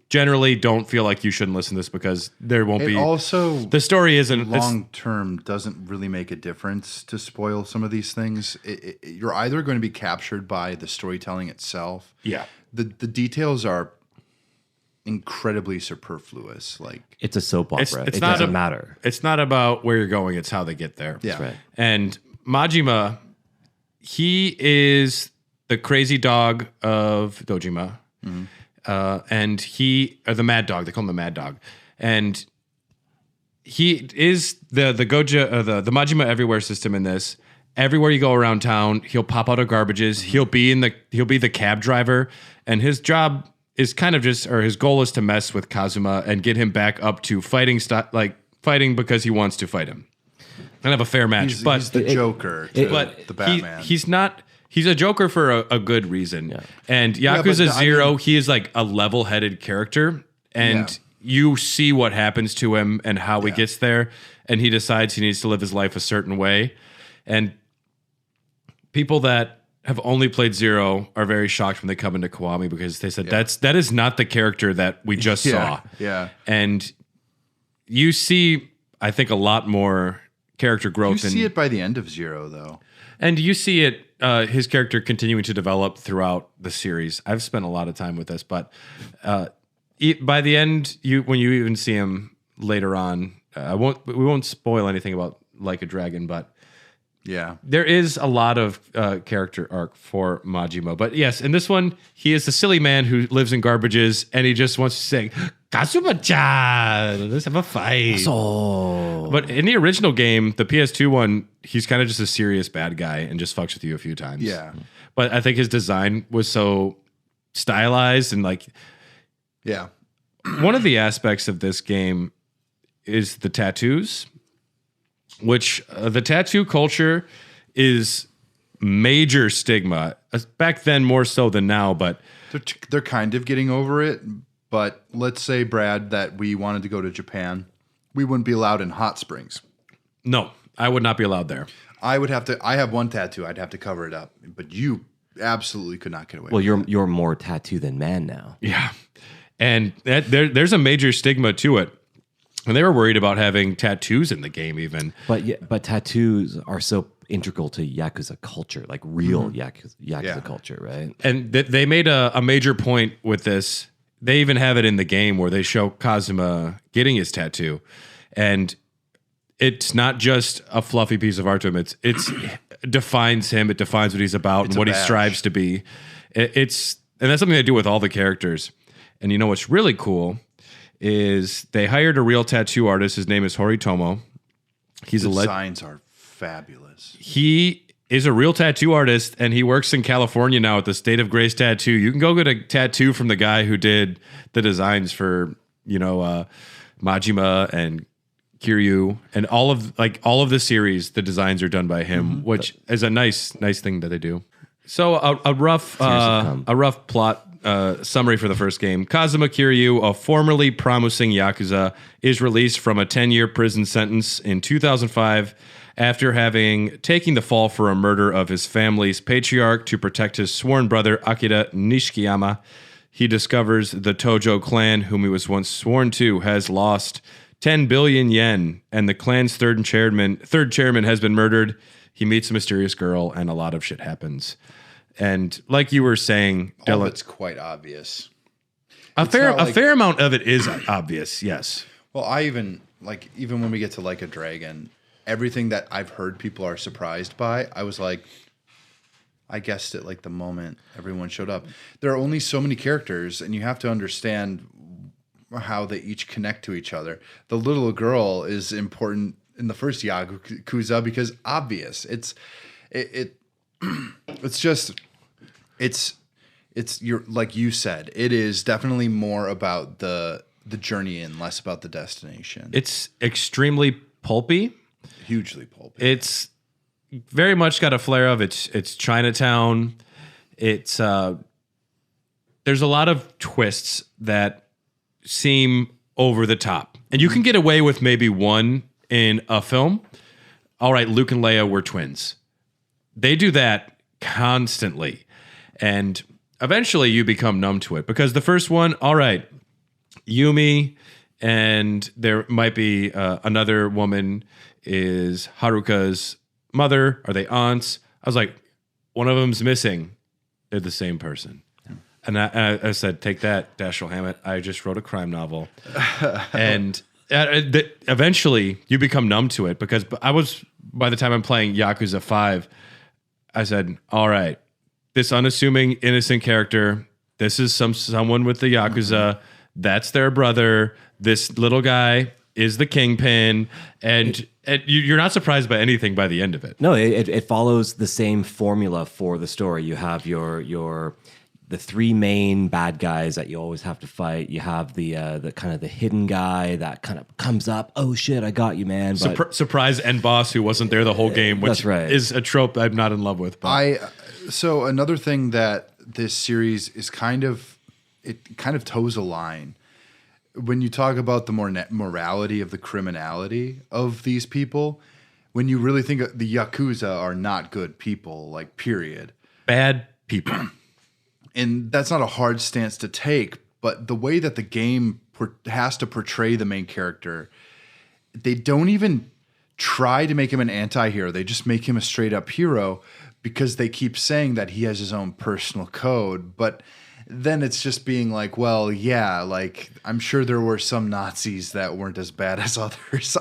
generally don't feel like you shouldn't listen to this because there won't be. Also, the story isn't long term doesn't really make a difference to spoil some of these things. You're either going to be captured by the storytelling itself. Yeah. The details are incredibly superfluous. Like It's a soap opera. It's It not doesn't matter. It's not about where you're going, it's how they get there. Yeah. That's right. And Majima, he is the crazy dog of Dojima. And the Mad Dog. They call him the Mad Dog. And he is the Majima Everywhere system in this. Everywhere you go around town, he'll pop out of garbages. He'll be the cab driver, and his job is kind of just, or his goal is to mess with Kazuma and get him back up to fighting because he wants to fight him and have a fair match. He's but the Joker to the Batman. He's not. He's a Joker for a good reason. Yeah. And Yakuza but, 0, he is like a level-headed character, and you see what happens to him and how he gets there, and he decides he needs to live his life a certain way. And people that have only played 0 are very shocked when they come into Kiwami because they said that is not the character that we just saw. Yeah. And you see, I think, a lot more character growth. You see it by the end of 0, though. And you see it, his character continuing to develop throughout the series. I've spent a lot of time with this, but by the end, when you even see him later on, we won't spoil anything about Like a Dragon, but there is a lot of character arc for Majima. But yes, in this one, he is the silly man who lives in garbages, and he just wants to say, Kazuma-chan, let's have a fight. But in the original game, the PS2 one, he's kind of just a serious bad guy and just fucks with you a few times. Yeah. But I think his design was so stylized and like... Yeah. One of the aspects of this game is the tattoos, which the tattoo culture is major stigma. Back then more so than now, but... They're kind of getting over it. But let's say, Brad, that we wanted to go to Japan. We wouldn't be allowed in hot springs. No, I would not be allowed there. I would have to. I have one tattoo. I'd have to cover it up. But you absolutely could not get away. Well, you're more tattoo than man now. Yeah, and there's a major stigma to it. And they were worried about having tattoos in the game, even. But tattoos are so integral to Yakuza culture, like real Yakuza culture, right? And they made a major point with this. They even have it in the game where they show Kazuma getting his tattoo, and it's not just a fluffy piece of art to him. It defines him. It defines what he's about and what he strives to be. And that's something they do with all the characters. And you know what's really cool is they hired a real tattoo artist. His name is Horitomo. The designs are fabulous. He is a real tattoo artist, and he works in California now at the State of Grace Tattoo. You can go get a tattoo from the guy who did the designs for, Majima and Kiryu, and all of the series. The designs are done by him, which is a nice thing that they do. So a rough plot summary for the first game. Kazama Kiryu, a formerly promising Yakuza, is released from a 10-year prison sentence in 2005 after having taken the fall for a murder of his family's patriarch to protect his sworn brother, Akira Nishikiyama. He discovers the Tojo clan, whom he was once sworn to, has lost 10 billion yen, and the clan's third chairman has been murdered. He meets a mysterious girl, and a lot of shit happens. And like you were saying, all of it's quite obvious. A fair amount of it is obvious, yes. Well, even when we get to Like a Dragon, everything that I've heard people are surprised by, I was like, I guessed it like the moment everyone showed up. There are only so many characters, and you have to understand how they each connect to each other. The little girl is important in the first Yakuza because obvious. It's you're like you said, it is definitely more about the journey and less about the destination. It's extremely pulpy. Hugely pulpy. It's very much got a flair of it's Chinatown. It's there's a lot of twists that seem over the top. And you can get away with maybe one in a film. All right, Luke and Leia were twins. They do that constantly. And eventually you become numb to it because the first one, all right, Yumi and there might be another woman is Haruka's mother. Are they aunts? I was like, one of them's missing. They're the same person. And I said, take that, Dashiell Hammett. I just wrote a crime novel. And eventually you become numb to it because by the time I'm playing Yakuza 5, I said, all right, this unassuming, innocent character, this is someone with the Yakuza. That's their brother. This little guy is the kingpin. And you're not surprised by anything by the end of it. No, it follows the same formula for the story. You have your the three main bad guys that you always have to fight. You have the kind of the hidden guy that kind of comes up. Oh shit, I got you, man! But, Surprise end boss who wasn't there the whole game, which That's right. is a trope I'm not in love with. But. So another thing that this series is kind of toes a line when you talk about the morality of the criminality of these people. When you really think the Yakuza are not good people, like period. Bad people. And that's not a hard stance to take, but the way that the game has to portray the main character, they don't even try to make him an anti-hero. They just make him a straight up hero because they keep saying that he has his own personal code. But then it's just being like, well, yeah, like I'm sure there were some Nazis that weren't as bad as others.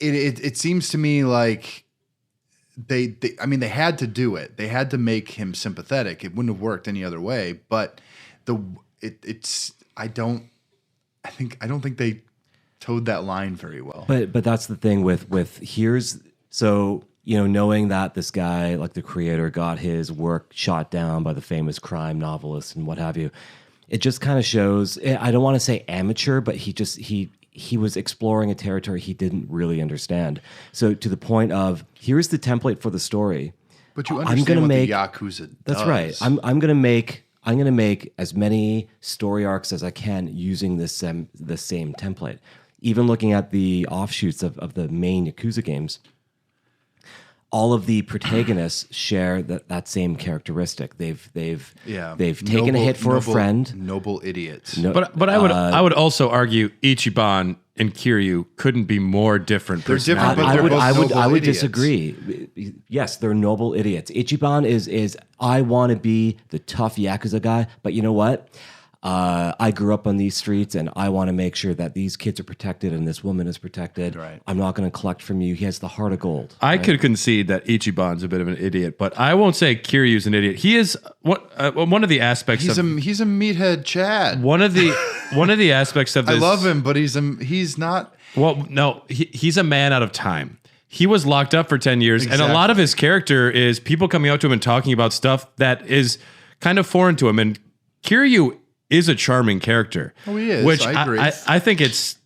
It seems to me like they had to do it. They had to make him sympathetic. It wouldn't have worked any other way. But I don't think they towed that line very well. But that's the thing with knowing that this guy, like the creator, got his work shot down by the famous crime novelist and what have you. It just kind of shows. I don't want to say amateur, but he was exploring a territory he didn't really understand. So to the point of, here's the template for the story. But you understand what the Yakuza does. That's right. I'm gonna make as many story arcs as I can using the same template. Even looking at the offshoots of the main Yakuza games, all of the protagonists share that same characteristic. They've taken a hit for a friend. Noble idiots. But I would also argue Ichiban and Kiryu couldn't be more different. They're different, but they're both noble idiots. I would disagree. Yes, they're noble idiots. Ichiban is I want to be the tough Yakuza guy, but you know what? I grew up on these streets, and I want to make sure that these kids are protected and this woman is protected. Right. I'm not going to collect from you. He has the heart of gold. I could concede that Ichiban's a bit of an idiot, but I won't say Kiryu's an idiot. He is one of the aspects. He's a meathead Chad. One of the aspects of this. I love him, but he's not. Well, no, he's a man out of time. He was locked up for 10 years, and a lot of his character is people coming up to him and talking about stuff that is kind of foreign to him. And Kiryu is a charming character. Oh, he is. Which I agree. I think it's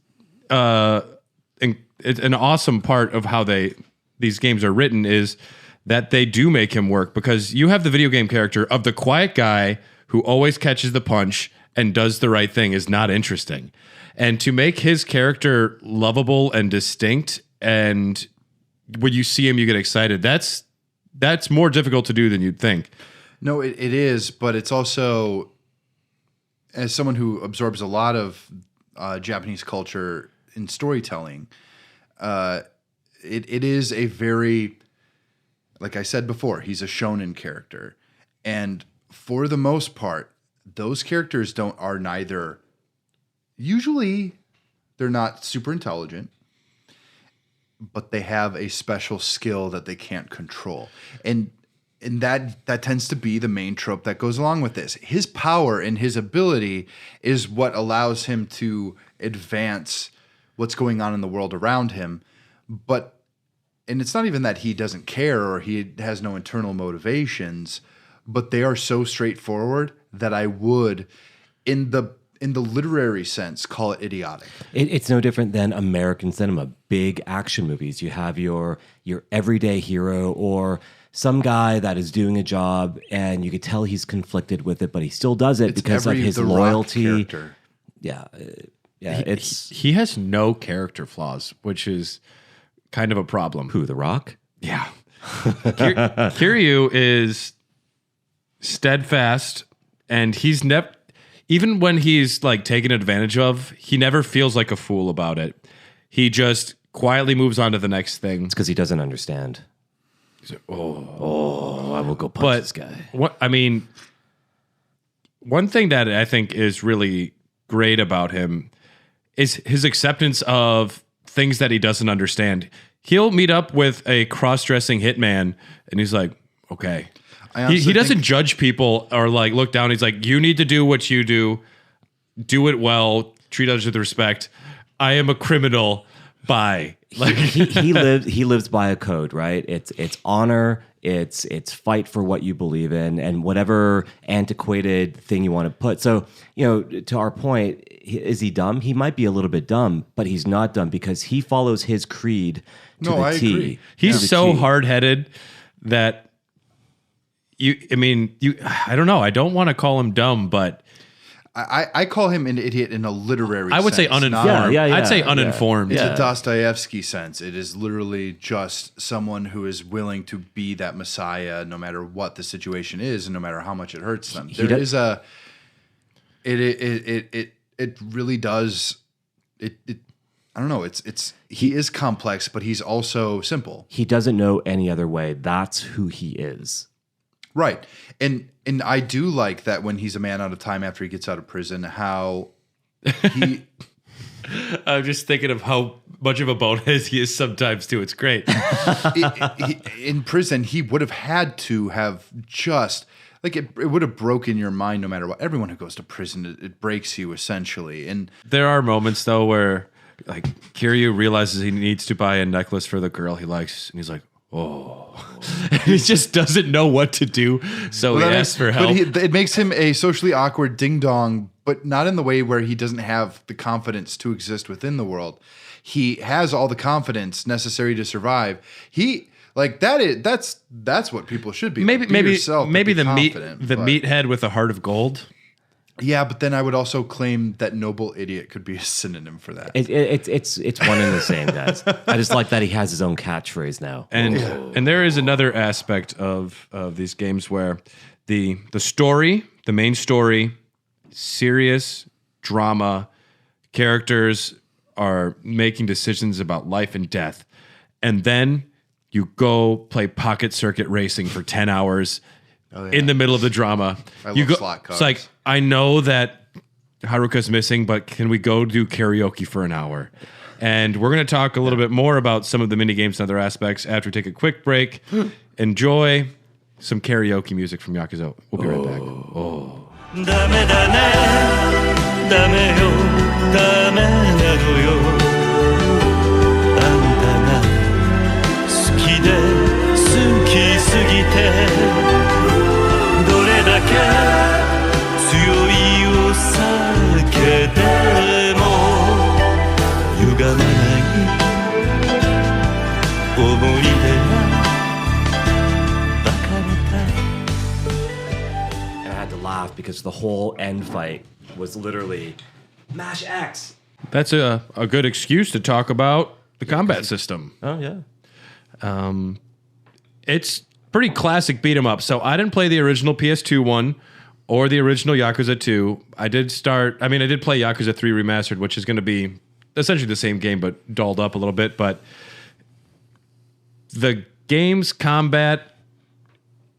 an awesome part of how these games are written is that they do make him work, because you have the video game character of the quiet guy who always catches the punch and does the right thing is not interesting. And to make his character lovable and distinct, and when you see him, you get excited. That's more difficult to do than you'd think. No, it is, but it's also, as someone who absorbs a lot of Japanese culture in storytelling, it is a very, like I said before, he's a shonen character. And for the most part, those characters usually they're not super intelligent, but they have a special skill that they can't control. And that tends to be the main trope that goes along with this. His power and his ability is what allows him to advance what's going on in the world around him. And it's not even that he doesn't care or he has no internal motivations, but they are so straightforward that I would, in the literary sense, call it idiotic. It's no different than American cinema. Big action movies. You have your everyday hero or some guy that is doing a job and you could tell he's conflicted with it, but he still does it because of his loyalty. Yeah. He has no character flaws, which is kind of a problem. Who, The Rock? Yeah. Kiryu is steadfast, and he's never, even when he's like taken advantage of, he never feels like a fool about it. He just quietly moves on to the next thing. It's because he doesn't understand. He's like, oh, I will go punch this guy. One thing that I think is really great about him is his acceptance of things that he doesn't understand. He'll meet up with a cross-dressing hitman, and he's like, okay. He doesn't judge people or like look down. He's like, you need to do what you do it well, treat others with respect. I am a criminal, by. He lives by a code, right? It's honor, it's fight for what you believe in, and whatever antiquated thing you want to put. So, to our point, is he dumb? He might be a little bit dumb, but he's not dumb because he follows his creed to the I T. agree. He's so hard-headed that I don't know. I don't want to call him dumb, but I call him an idiot in a literary I would say sense, uninformed. Yeah, I'd say uninformed. It's a Dostoevsky sense. It is literally just someone who is willing to be that messiah no matter what the situation is and no matter how much it hurts them. It really does I don't know, he is complex, but he's also simple. He doesn't know any other way. That's who he is. Right. And I do like that when he's a man out of time after he gets out of prison, how he I'm just thinking of how much of a bonehead he is sometimes too. It's great. in prison, he would have had to have just like it would have broken your mind no matter what. Everyone who goes to prison, it breaks you essentially. And There are moments though where like Kiryu realizes he needs to buy a necklace for the girl he likes, and he's like, oh. He just doesn't know what to do, so he asks for help. But it makes him a socially awkward ding-dong, but not in the way where he doesn't have the confidence to exist within the world. He has all the confidence necessary to survive. That's what people should be. Maybe Be yourself, but maybe be the confident, but- meathead with a heart of gold. Yeah, but then I would also claim that noble idiot could be a synonym for that. It's one and the same, guys. I just like that he has his own catchphrase now. And there is another aspect of these games where the story, the main story, serious drama, characters are making decisions about life and death, and then you go play pocket circuit racing for 10 hours in the middle of the drama. I love slot cars. It's like, I know that Haruka's missing, but can we go do karaoke for an hour? And we're going to talk a little bit more about some of the mini games and other aspects after we take a quick break. Enjoy some karaoke music from Yakuza. We'll be right back. Oh. ダメだねダメよダメなのよあんたが好きで好きすぎてどれだけ強いを避けても歪まない思い出がバカみたい And I had to laugh because the whole end fight was literally mash X. That's a good excuse to talk about the combat system. Oh yeah. It's pretty classic beat 'em up. So I didn't play the original PS2 one or the original Yakuza 2. I did play Yakuza 3 Remastered, which is going to be essentially the same game but dolled up a little bit. But the game's combat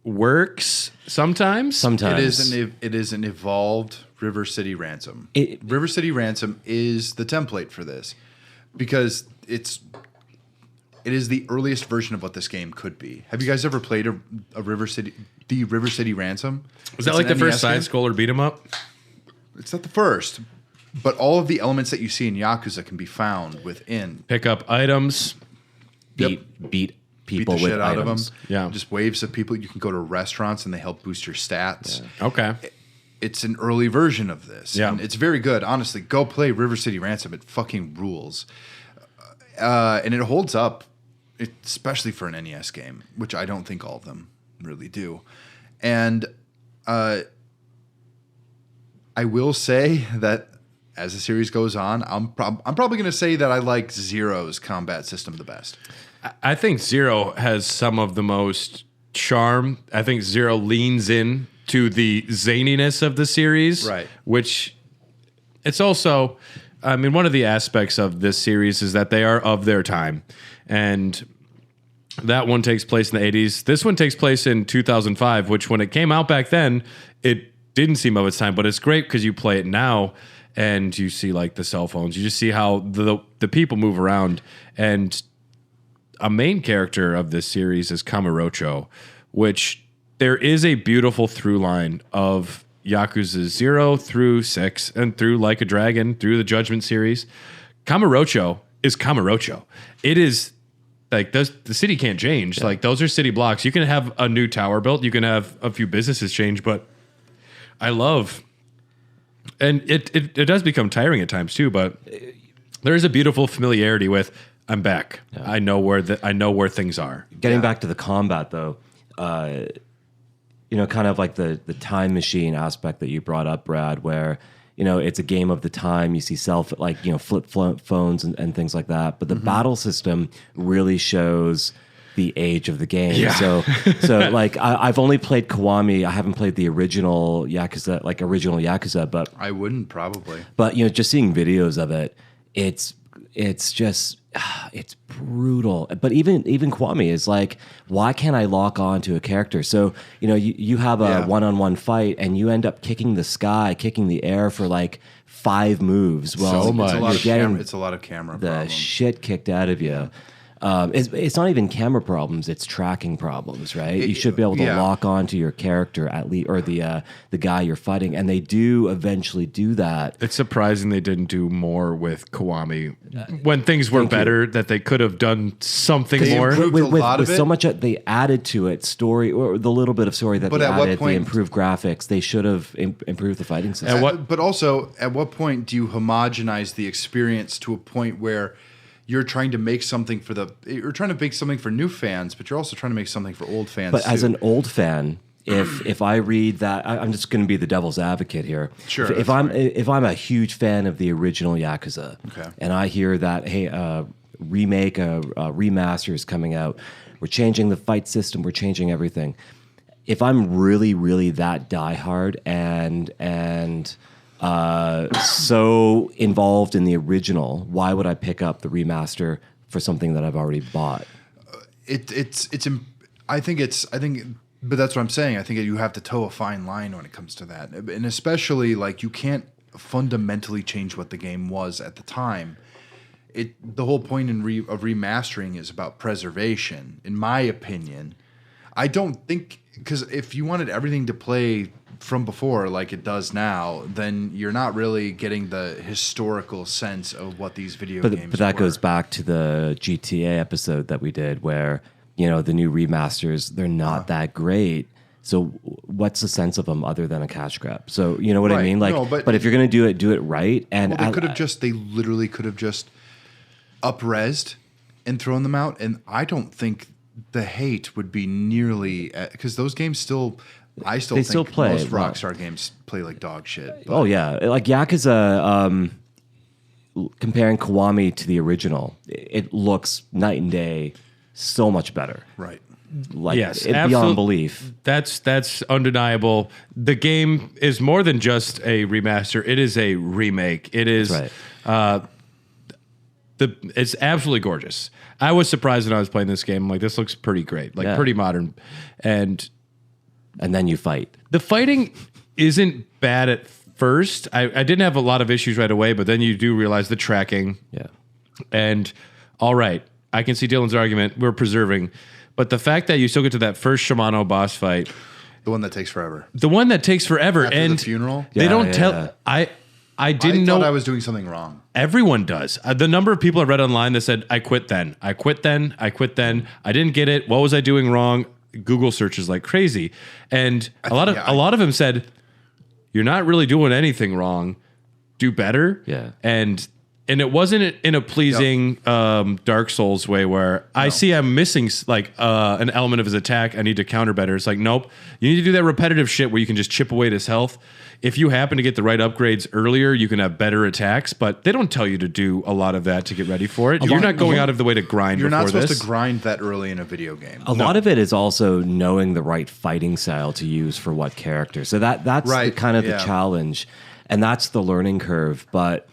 works sometimes. Sometimes It is an evolved River City Ransom. River City Ransom is the template for this because it is the earliest version of what this game could be. Have you guys ever played the River City Ransom? Is that like the first side scroller beat 'em up? It's not the first, but all of the elements that you see in Yakuza can be found within. Pick up items. beat Beat people the with shit items. out of them. Yeah. Just waves of people. You can go to restaurants and they help boost your stats. Okay. It's an early version of this. Yeah. And it's very good. Honestly, go play River City Ransom. It fucking rules. And it holds up, especially for an NES game, which I don't think all of them really do. And I will say that as the series goes on, I'm probably going to say that I like Zero's combat system the best. I think Zero has some of the most charm. I think Zero leans in to the zaniness of the series. Right. Which it's also, I mean, one of the aspects of this series is that they are of their time. And that one takes place in the 80s. This one takes place in 2005, which when it came out back then, it didn't seem of its time. But it's great because you play it now and you see like the cell phones. You just see how the people move around. And a main character of this series is Kamurocho, which there is a beautiful through line of Yakuza 0 through 6 and through Like a Dragon, through the Judgment series. Kamurocho is Kamurocho. It is like the city can't change. Yeah. Like those are city blocks. You can have a new tower built. You can have a few businesses change, but I love, and it does become tiring at times too, but there is a beautiful familiarity with I'm back. Yeah. I know where things are. Getting back to the combat though, kind of like the time machine aspect that you brought up, Brad, where it's a game of the time. You see flip phones and things like that. But the battle system really shows the age of the game. Yeah. So like I've only played Kiwami. I haven't played the original Yakuza, but I wouldn't probably. But just seeing videos of it, it's just it's brutal. But even Kiwami is like, why can't I lock on to a character? So you have a one-on-one fight and you end up kicking the air for like 5 moves. Well, so much. It's a lot of camera the problems. shit kicked out of you. It's not even camera problems; it's tracking problems, right? You should be able to lock onto your character at least, or the guy you're fighting, and they do eventually do that. It's surprising they didn't do more with Kiwami when things were better. That they could have done something more. With so much that they added to it, story or the little bit of story that they added, the improved graphics, they should have improved the fighting system. But also, at what point do you homogenize the experience to a point where you're trying to make something for new fans, but you're also trying to make something for old fans. But as an old fan, if I read that, I'm just going to be the devil's advocate here. Sure. If I'm a huge fan of the original Yakuza, and I hear that remake, remaster is coming out, we're changing the fight system, we're changing everything. If I'm really, really that diehard and so involved in the original, why would I pick up the remaster for something that I've already bought? But that's what I'm saying. I think you have to toe a fine line when it comes to that, and especially like you can't fundamentally change what the game was at the time. The whole point of remastering is about preservation, in my opinion. I don't think, because if you wanted everything to play from before like it does now, then you're not really getting the historical sense of what these video games But that were. goes back to the GTA episode that we did where, the new remasters, they're not that great. So what's the sense of them other than a cash grab? So you know what I mean? Like, no, but if you're going to do it right. And they literally could have just up-resed and thrown them out. And I don't think the hate would be nearly, because those games still play. Most Rockstar games play like dog shit. But. Oh yeah, like Yakuza. Comparing Kiwami to the original, it looks night and day, so much better. Right. Like beyond belief. That's undeniable. The game is more than just a remaster. It is a remake. It is. Right. It's absolutely gorgeous. I was surprised when I was playing this game. I'm like, this looks pretty great, pretty modern, and then you fight. The fighting isn't bad at first. I didn't have a lot of issues right away, but then you do realize the tracking. Yeah. And all right, I can see Dylan's argument. We're preserving, but the fact that you still get to that first Shimano boss fight, the one that takes forever, After and the funeral, they don't tell. I didn't know. I was doing something wrong. Everyone does. The number of people I read online that said, I quit then. I didn't get it. What was I doing wrong? Google searches like crazy. And a lot of them said, you're not really doing anything wrong. Do better. Yeah. And it wasn't in a pleasing Dark Souls way where I see I'm missing like an element of his attack. I need to counter better. It's like, nope. You need to do that repetitive shit where you can just chip away at his health. If you happen to get the right upgrades earlier, you can have better attacks, but they don't tell you to do a lot of that to get ready for it. You're not going out of the way to grind before this. You're not supposed to grind that early in a video game. A lot of it is also knowing the right fighting style to use for what character. So that's the challenge, and that's the learning curve. But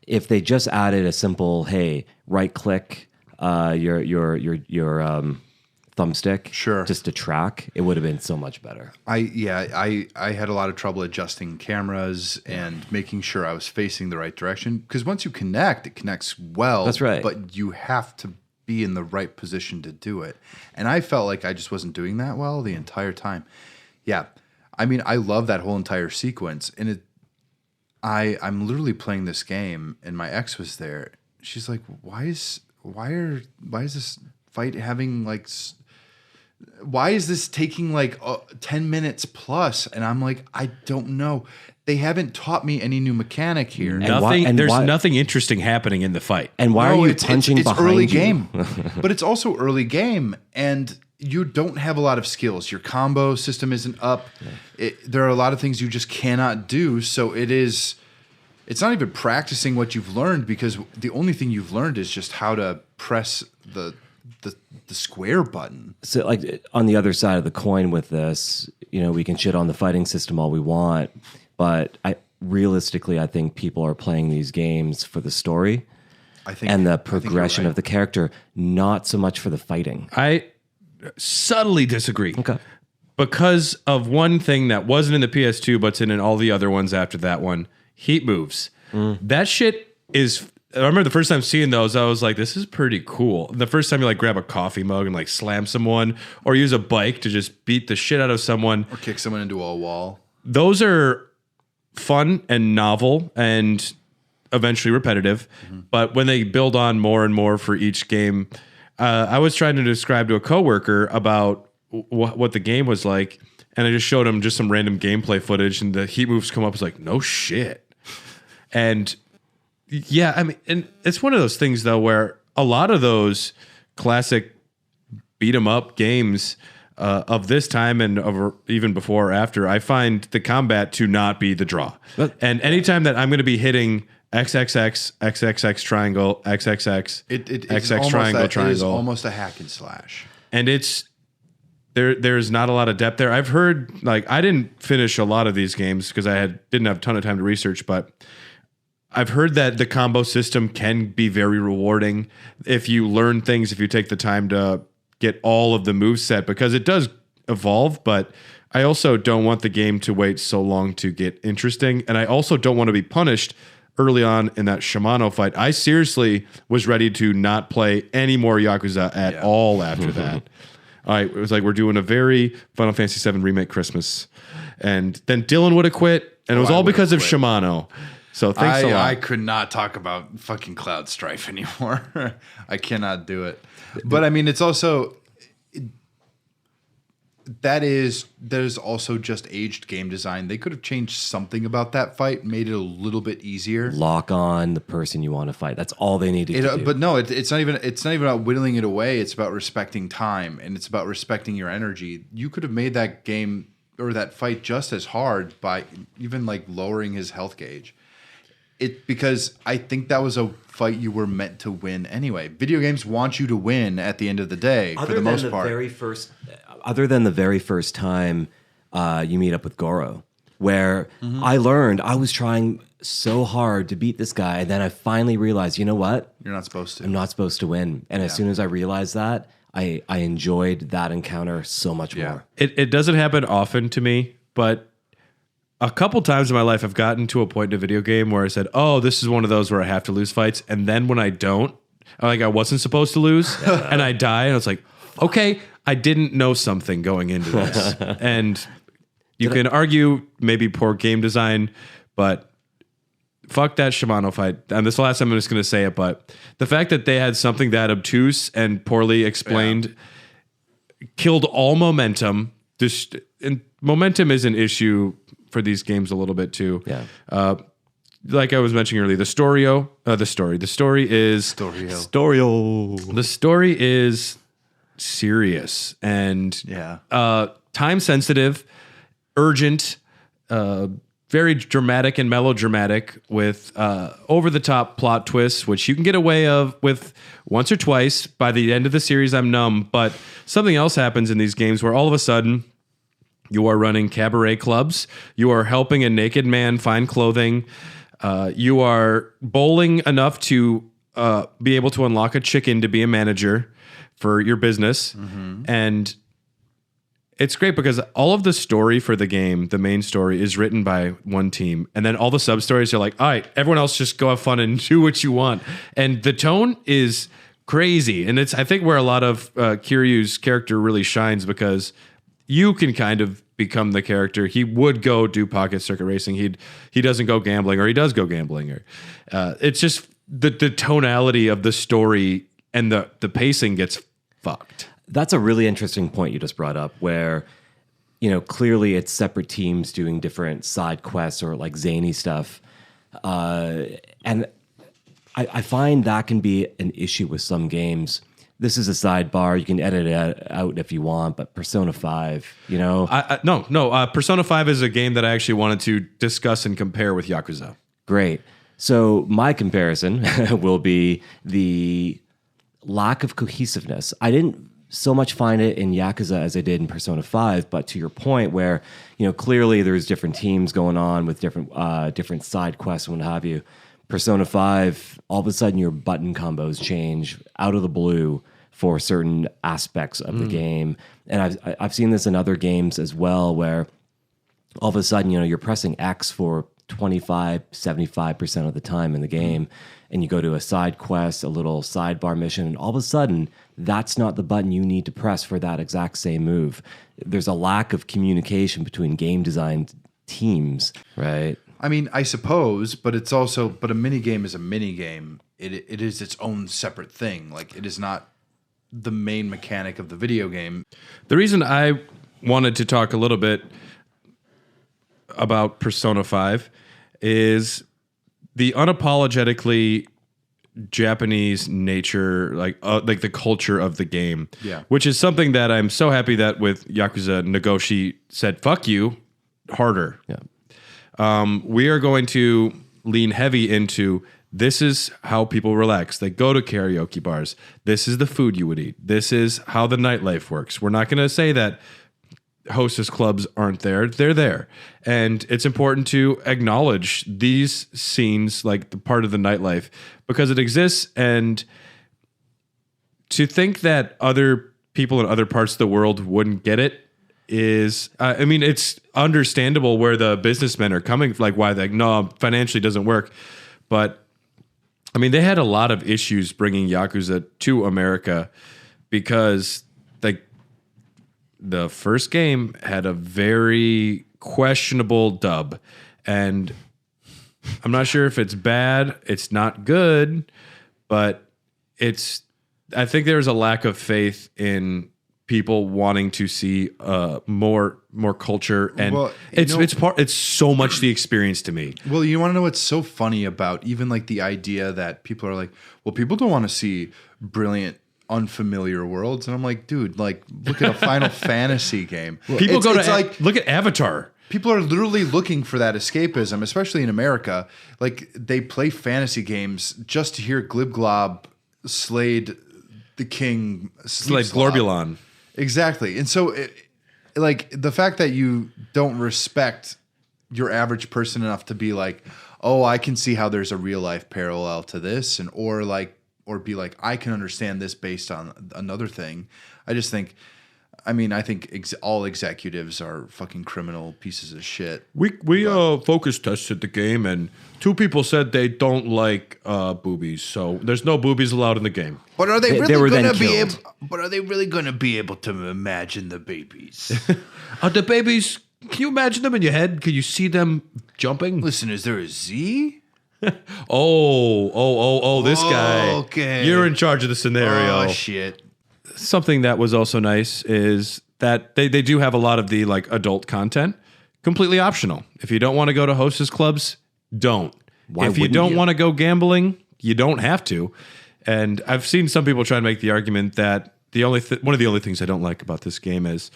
if they just added a simple, hey, right click your thumbstick, just to track, it would have been so much better. I had a lot of trouble adjusting cameras and making sure I was facing the right direction, because once you connect, it connects well. That's right. But you have to be in the right position to do it, and I felt like I just wasn't doing that well the entire time. Yeah, I mean, I love that whole entire sequence, and I'm literally playing this game, and my ex was there, she's like, why is this fight having like, why is this taking like 10 minutes plus? And I'm like, I don't know. They haven't taught me any new mechanic here. There's nothing interesting happening in the fight. And why are you punching it's behind early you? game, but it's also early game, and you don't have a lot of skills. Your combo system isn't up. There are a lot of things you just cannot do. So it's not even practicing what you've learned, because the only thing you've learned is just how to press the square button. So, like, on the other side of the coin with this, we can shit on the fighting system all we want, but realistically, I think people are playing these games for the story and the progression of the character, not so much for the fighting. I subtly disagree. Okay. Because of one thing that wasn't in the PS2, but's in all the other ones after that one, heat moves. That shit is... I remember the first time seeing those, I was like, this is pretty cool. The first time you like grab a coffee mug and like slam someone, or use a bike to just beat the shit out of someone. Or kick someone into a wall. Those are fun and novel and eventually repetitive. But when they build on more and more for each game, I was trying to describe to a coworker about what the game was like. And I just showed him just some random gameplay footage, and the heat moves come up. I was like, no shit. And yeah, I mean, and it's one of those things though where a lot of those classic beat 'em up games of this time and even before or after, I find the combat to not be the draw. And anytime that I'm going to be hitting XXX, XXX triangle, XXX, XX triangle, triangle, it is almost a hack and slash. And there's not a lot of depth there. I've heard, like, I didn't finish a lot of these games because I didn't have a ton of time to research, but I've heard that the combo system can be very rewarding if you learn things, if you take the time to get all of the moveset, because it does evolve, but I also don't want the game to wait so long to get interesting. And I also don't want to be punished early on in that Shimano fight. I seriously was ready to not play any more Yakuza at all after that. It was like, we're doing a very Final Fantasy VII Remake Christmas. And then Dylan would have quit, and it was all because of Shimano. So thanks a lot. I could not talk about fucking Cloud Strife anymore. I cannot do it. But I mean, it's also... there's also just aged game design. They could have changed something about that fight, made it a little bit easier. Lock on the person you want to fight. That's all they needed to do. But no, it's not even about whittling it away. It's about respecting time, and it's about respecting your energy. You could have made that game or that fight just as hard by even like lowering his health gauge. Because I think that was a fight you were meant to win anyway. Video games want you to win at the end of the day, for the most part. Other than the very first time you meet up with Goro, where I learned I was trying so hard to beat this guy, and then I finally realized, you know what? You're not supposed to. I'm not supposed to win. And as soon as I realized that, I enjoyed that encounter so much more. It doesn't happen often to me, but a couple times in my life I've gotten to a point in a video game where I said, oh, this is one of those where I have to lose fights. And then when I don't, like I wasn't supposed to lose, and I die, and I was like, okay, I didn't know something going into this. And you can argue maybe poor game design, but fuck that Shimano fight. And this is the last time I'm just going to say it, but the fact that they had something that obtuse and poorly explained killed all momentum. And momentum is an issue for these games a little bit too. Yeah. Like I was mentioning earlier, the story is serious and time sensitive, urgent, very dramatic and melodramatic with over the top plot twists, which you can get away with once or twice. By the end of the series, I'm numb, but something else happens in these games where all of a sudden you are running cabaret clubs, you are helping a naked man find clothing, you are bowling enough to be able to unlock a chicken to be a manager for your business. And it's great because all of the story for the game, the main story, is written by one team. And then all the sub-stories are like, all right, everyone else just go have fun and do what you want. And the tone is crazy. And it's, I think, where a lot of Kiryu's character really shines, because you can kind of become the character. He would go do pocket circuit racing. He doesn't go gambling, or he does go gambling. Or it's just the tonality of the story and the pacing gets fucked. That's a really interesting point you just brought up, where, clearly it's separate teams doing different side quests or like zany stuff. And I find that can be an issue with some games. This is a sidebar. You can edit it out if you want, but Persona 5, No. Persona 5 is a game that I actually wanted to discuss and compare with Yakuza. Great. So my comparison will be the lack of cohesiveness. I didn't so much find it in Yakuza as I did in Persona 5, but to your point where, clearly there's different teams going on with different side quests and what have you. Persona 5, all of a sudden your button combos change out of the blue for certain aspects of the game. And I've seen this in other games as well, where all of a sudden, you're pressing X for 75% of the time in the game, and you go to a side quest, a little sidebar mission, and all of a sudden, that's not the button you need to press for that exact same move. There's a lack of communication between game design teams, right? I mean, I suppose, but it's also, but a mini game is a mini game. It is its own separate thing. Like, it is not the main mechanic of the video game. The reason I wanted to talk a little bit about Persona 5 is the unapologetically Japanese nature, like the culture of the game. Yeah. Which is something that I'm so happy that with Yakuza, Nagoshi said, fuck you, harder. Yeah. We are going to lean heavy into, this is how people relax. They go to karaoke bars. This is the food you would eat. This is how the nightlife works. We're not going to say that hostess clubs aren't there. They're there. And it's important to acknowledge these scenes, like the part of the nightlife, because it exists. And to think that other people in other parts of the world wouldn't get it is, it's understandable where the businessmen are coming, like why they, no, financially doesn't work. But they had a lot of issues bringing Yakuza to America because the first game had a very questionable dub, and I'm not sure if it's bad. It's not good, but I think there's a lack of faith in people wanting to see more culture, and it's so much the experience to me. Well, you want to know what's so funny about even like the idea that people are like, well, people don't want to see brilliant, unfamiliar worlds, and I'm like, dude, like look at a Final Fantasy game. People look at Avatar. People are literally looking for that escapism, especially in America. Like they play fantasy games just to hear Glib Glob Slade the King, Slade Glorbulon. Exactly. And so, like, the fact that you don't respect your average person enough to be like, oh, I can see how there's a real life parallel to this, or be like, I can understand this based on another thing. I just think, I think all executives are fucking criminal pieces of shit. We focus tested the game, and 2 people said they don't like boobies, so there's no boobies allowed in the game. But are they were really then going to be killed. able? But are they really going to be able to imagine the babies? The babies, can you imagine them in your head? Can you see them jumping? Listen, is there a Z? This guy. Okay. You're in charge of the scenario. Oh shit. Something that was also nice is that they do have a lot of the like adult content completely optional. If you don't want to go to hostess clubs, don't. If you don't want to go gambling, you don't have to. And I've seen some people try to make the argument that one of the only things I don't like about this game is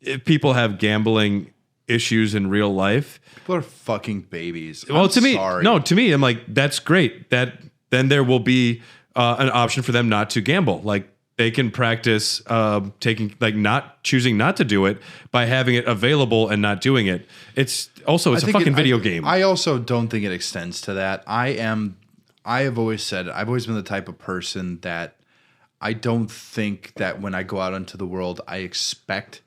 if people have gambling issues in real life. People are fucking babies. Well, to me, I'm like, that's great. That then there will be an option for them not to gamble. Like they can practice not choosing not to do it by having it available and not doing it. It's a fucking video game. I also don't think it extends to that. I've always been the type of person that I don't think that when I go out into the world, I expect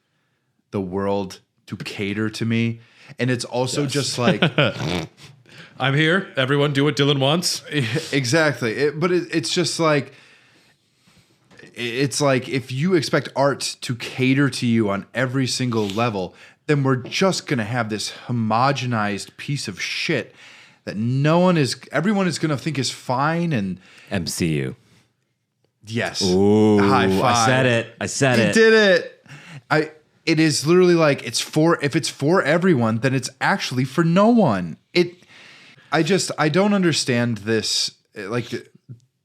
the world to cater to me. And it's also just like, I'm here. Everyone do what Dylan wants. Exactly. It's just like, it's like if you expect art to cater to you on every single level, then we're just going to have this homogenized piece of shit that everyone is going to think is fine. And MCU. yes. Ooh, high five. I said You it. did it. It is literally like if it's for everyone, then it's actually for no one. I don't understand this. Like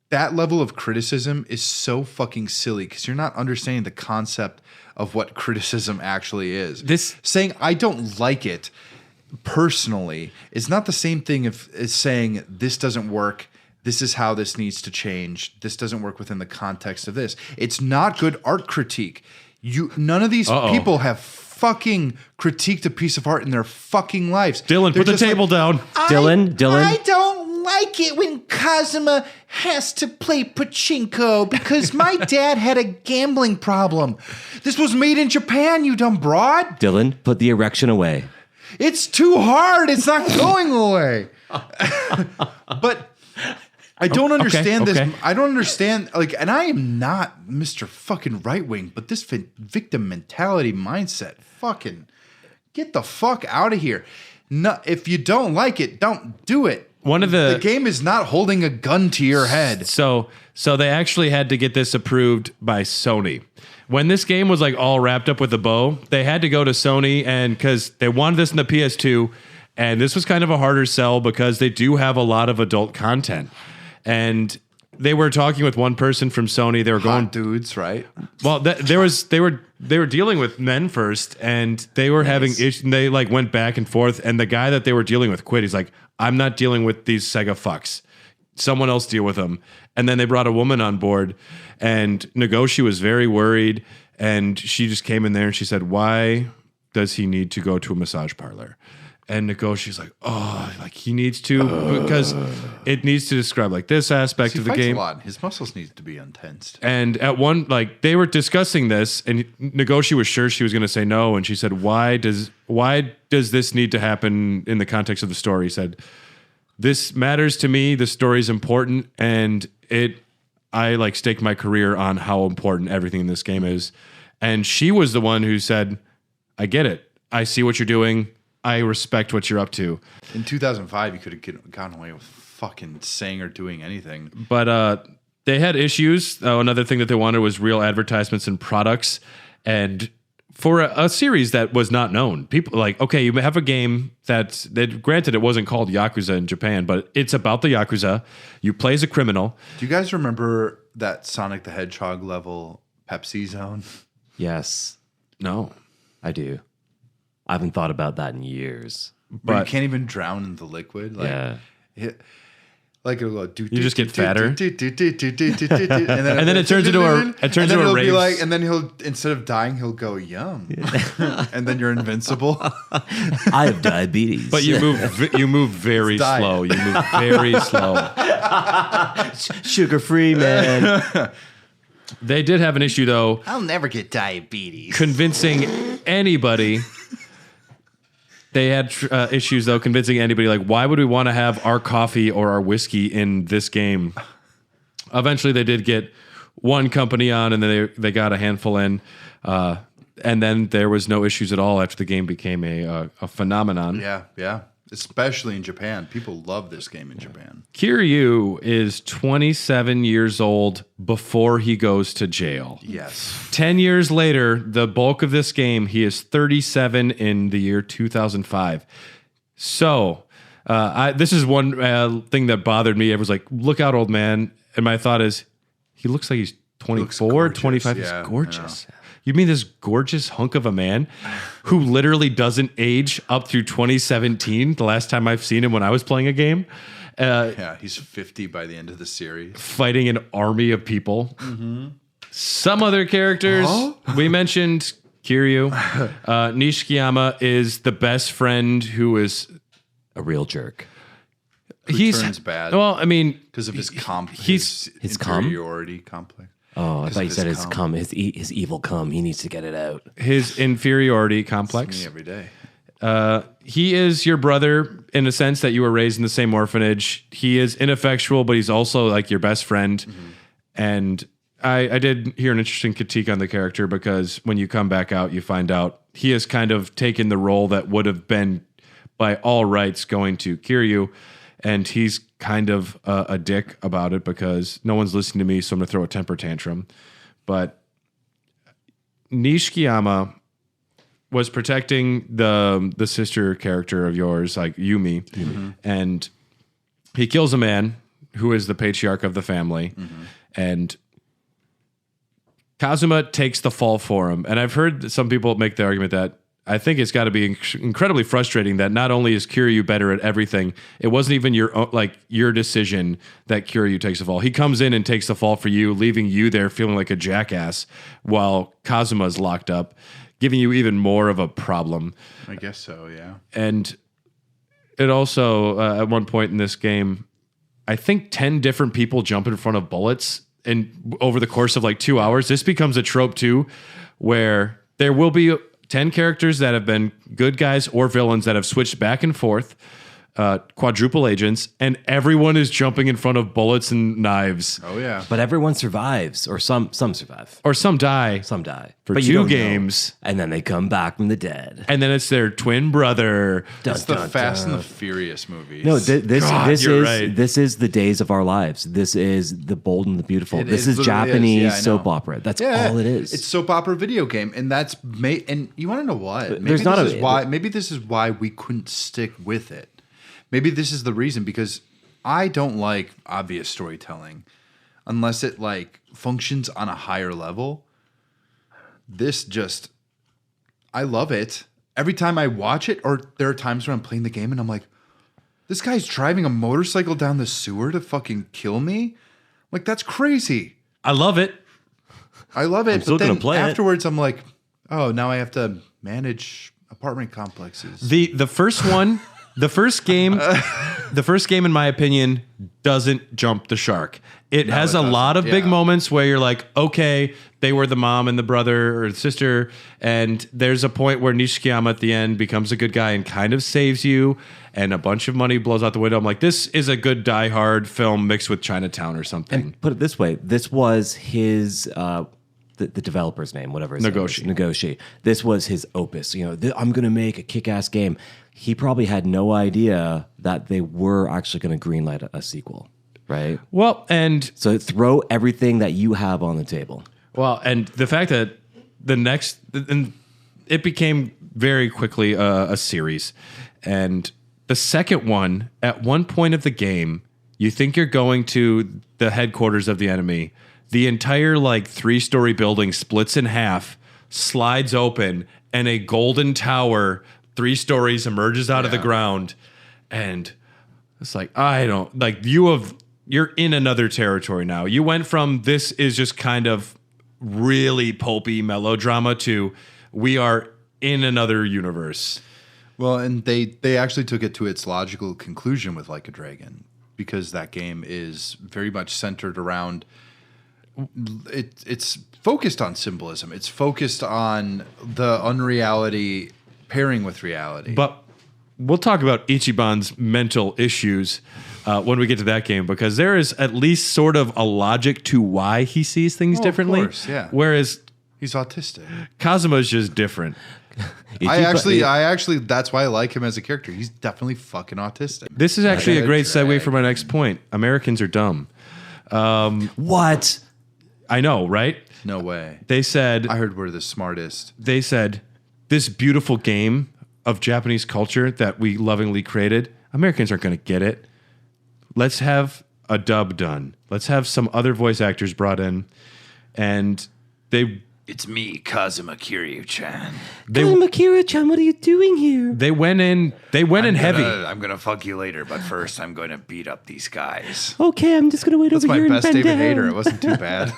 that level of criticism is so fucking silly because you're not understanding the concept of what criticism actually is. This saying I don't like it personally is not the same thing as saying this doesn't work. This is how this needs to change. This doesn't work within the context of this. It's not good art critique. None of these people have fucking critiqued a piece of art in their fucking lives. Dylan, They're put the just table down. Dylan. I don't like it when Kazama has to play pachinko because my dad had a gambling problem. This was made in Japan, you dumb broad. Dylan, put the erection away. It's too hard. It's not going away. But I don't understand this. I don't understand, and I am not Mr. fucking right wing, but this victim mentality mindset, fucking get the fuck out of here. No, if you don't like it, don't do it. The game is not holding a gun to your head. So they actually had to get this approved by Sony. When this game was like all wrapped up with a bow, they had to go to Sony, and because they wanted this in the PS2, and this was kind of a harder sell because they do have a lot of adult content. And they were talking with one person from Sony. They were going dudes, right? Well, they were dealing with men first, and they were having issues. They like went back and forth, and the guy that they were dealing with quit. He's like, "I'm not dealing with these Sega fucks. Someone else deal with them." And then they brought a woman on board, and Nagoshi was very worried, and she just came in there and she said, "Why does he need to go to a massage parlor?" And Nagoshi's like, he needs to because it needs to describe like this aspect of the game. A lot. His muscles need to be untensed. And at one, they were discussing this, and Nagoshi was sure she was going to say no, and she said, "Why does this need to happen in the context of the story?" He said, "This matters to me. The story's important, and I stake my career on how important everything in this game is." And she was the one who said, "I get it. I see what you're doing. I respect what you're up to." In 2005, you could have gotten away with fucking saying or doing anything. But they had issues. Another thing that they wanted was real advertisements and products. And for a series that was not known, people you have a game that granted, it wasn't called Yakuza in Japan, but it's about the Yakuza. You play as a criminal. Do you guys remember that Sonic the Hedgehog level Pepsi zone? Yes, No. I do. I haven't thought about that in years. But you can't even drown in the liquid. Yeah. It'll go. You just get fatter. And then it turns into a race. And then he'll, instead of dying, he'll go yum. And then you're invincible. I have diabetes. But you move very slow. You move very slow. Sugar-free, man. They did have an issue though. I'll never get diabetes. Convincing anybody. They had issues, though, convincing anybody, why would we want to have our coffee or our whiskey in this game? Eventually, they did get one company on, and then they got a handful in. And then there was no issues at all after the game became a phenomenon. Yeah. Especially in Japan. People love this game in Japan. Kiryu is 27 years old before he goes to jail. Yes. 10 years later, the bulk of this game, he is 37 in the year 2005. So, this is one thing that bothered me. Everyone's like, "Look out, old man." And my thought is, he looks like he's 24, 25. Yeah, he's gorgeous. Yeah. You mean this gorgeous hunk of a man who literally doesn't age up through 2017, the last time I've seen him when I was playing a game? He's 50 by the end of the series. Fighting an army of people. Mm-hmm. Some other characters. We mentioned Kiryu. Nishikiyama is the best friend who is a real jerk. Who turns bad. Well, I mean, because of his his inferiority complex. Oh, I thought you said his cum. His evil cum. He needs to get it out. His inferiority complex. It's me every day. He is your brother in a sense that you were raised in the same orphanage. He is ineffectual, but he's also your best friend. Mm-hmm. And I did hear an interesting critique on the character because when you come back out, you find out he has kind of taken the role that would have been by all rights going to Kiryu. and he's kind of a dick about it because no one's listening to me, so I'm going to throw a temper tantrum. But Nishikiyama was protecting the sister character of yours, like Yumi, and he kills a man who is the patriarch of the family, and Kazuma takes the fall for him. And I've heard some people make the argument that I think it's got to be incredibly frustrating that not only is Kiryu better at everything, it wasn't even your decision that Kiryu takes the fall. He comes in and takes the fall for you, leaving you there feeling like a jackass while Kazuma's locked up, giving you even more of a problem. I guess so, yeah. And it also, at one point in this game, I think 10 different people jump in front of bullets, and over the course of like 2 hours, this becomes a trope too, where there will be 10 characters that have been good guys or villains that have switched back and forth, quadruple agents, and everyone is jumping in front of bullets and knives. Oh, yeah. But everyone survives, or some survive. Or some die. Some die. For but you 2 don't know. games. And then they come back from the dead. And then it's their twin brother. It's the Fast and the Furious movies. No, you're right. This is the days of our lives. This is the bold and the beautiful. This is literally Japanese yeah, I know. soap opera. That's all it is. It's soap opera video game, and that's and you want to know what? Maybe this is why we couldn't stick with it. Maybe this is the reason, because I don't like obvious storytelling unless it like functions on a higher level. I love it. Every time I watch it, or there are times when I'm playing the game and I'm like, this guy's driving a motorcycle down the sewer to fucking kill me? Like, that's crazy. I love it. I love it. still But gonna then play it. afterwards, I'm like, oh, now I have to manage apartment complexes. The first one, the first game in my opinion doesn't jump the shark. It has a lot of big moments where you're like, okay, they were the mom and the brother or the sister, and there's a point where Nishikiyama at the end becomes a good guy and kind of saves you, and a bunch of money blows out the window. I'm like, this is a good Die Hard film mixed with Chinatown or something. And put it this way, this was his the developer's name, whatever his Nagoshi. name is. Nagoshi. This was his opus. You know, I'm going to make a kick-ass game. He probably had no idea that they were actually going to greenlight a sequel, right? Well, and So throw everything that you have on the table. and the fact that it became very quickly a series, and the second one, at one point of the game, you think you're going to the headquarters of the enemy. The entire 3-story building splits in half, slides open, and a golden tower, 3 stories, emerges out of the ground. And it's like, you're in another territory now. You went from this is just kind of really pulpy melodrama to we are in another universe. Well, and they actually took it to its logical conclusion with Like a Dragon, because that game is very much centered around it's focused on symbolism. It's focused on the unreality pairing with reality. But we'll talk about Ichiban's mental issues when we get to that game, because there is at least sort of a logic to why he sees things differently. Of course, yeah. Whereas He's autistic. Kazuma's just different. I actually, that's why I like him as a character. He's definitely fucking autistic. This is actually a great segue for my next point. Americans are dumb. What? I know, right? No way. They said, I heard we're the smartest. they said, this beautiful game of Japanese culture that we lovingly created, Americans aren't going to get it. Let's have a dub done. Let's have some other voice actors brought in. And It's me, Kazama Kiryu-chan. Akira-chan, what are you doing here? they went in heavy. I'm gonna fuck you later, but first I'm gonna beat up these guys. Okay, I'm just going to wait That's over my here best and bend David down. Hayter. It wasn't too bad.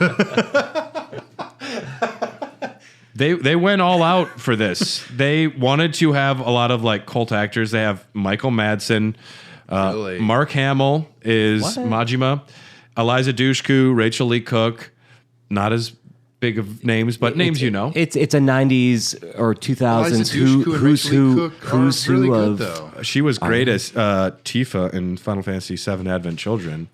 They went all out for this. They wanted to have a lot of cult actors. They have Michael Madsen, Really? Mark Hamill is Majima, Eliza Dushku, Rachel Lee Cook. Not as big of names, but names you know. It's a 90s or 2000s Eliza Dushku and who's Rachel Lee who Cook are who's really who good, of though. She was great as Tifa in Final Fantasy VII Advent Children.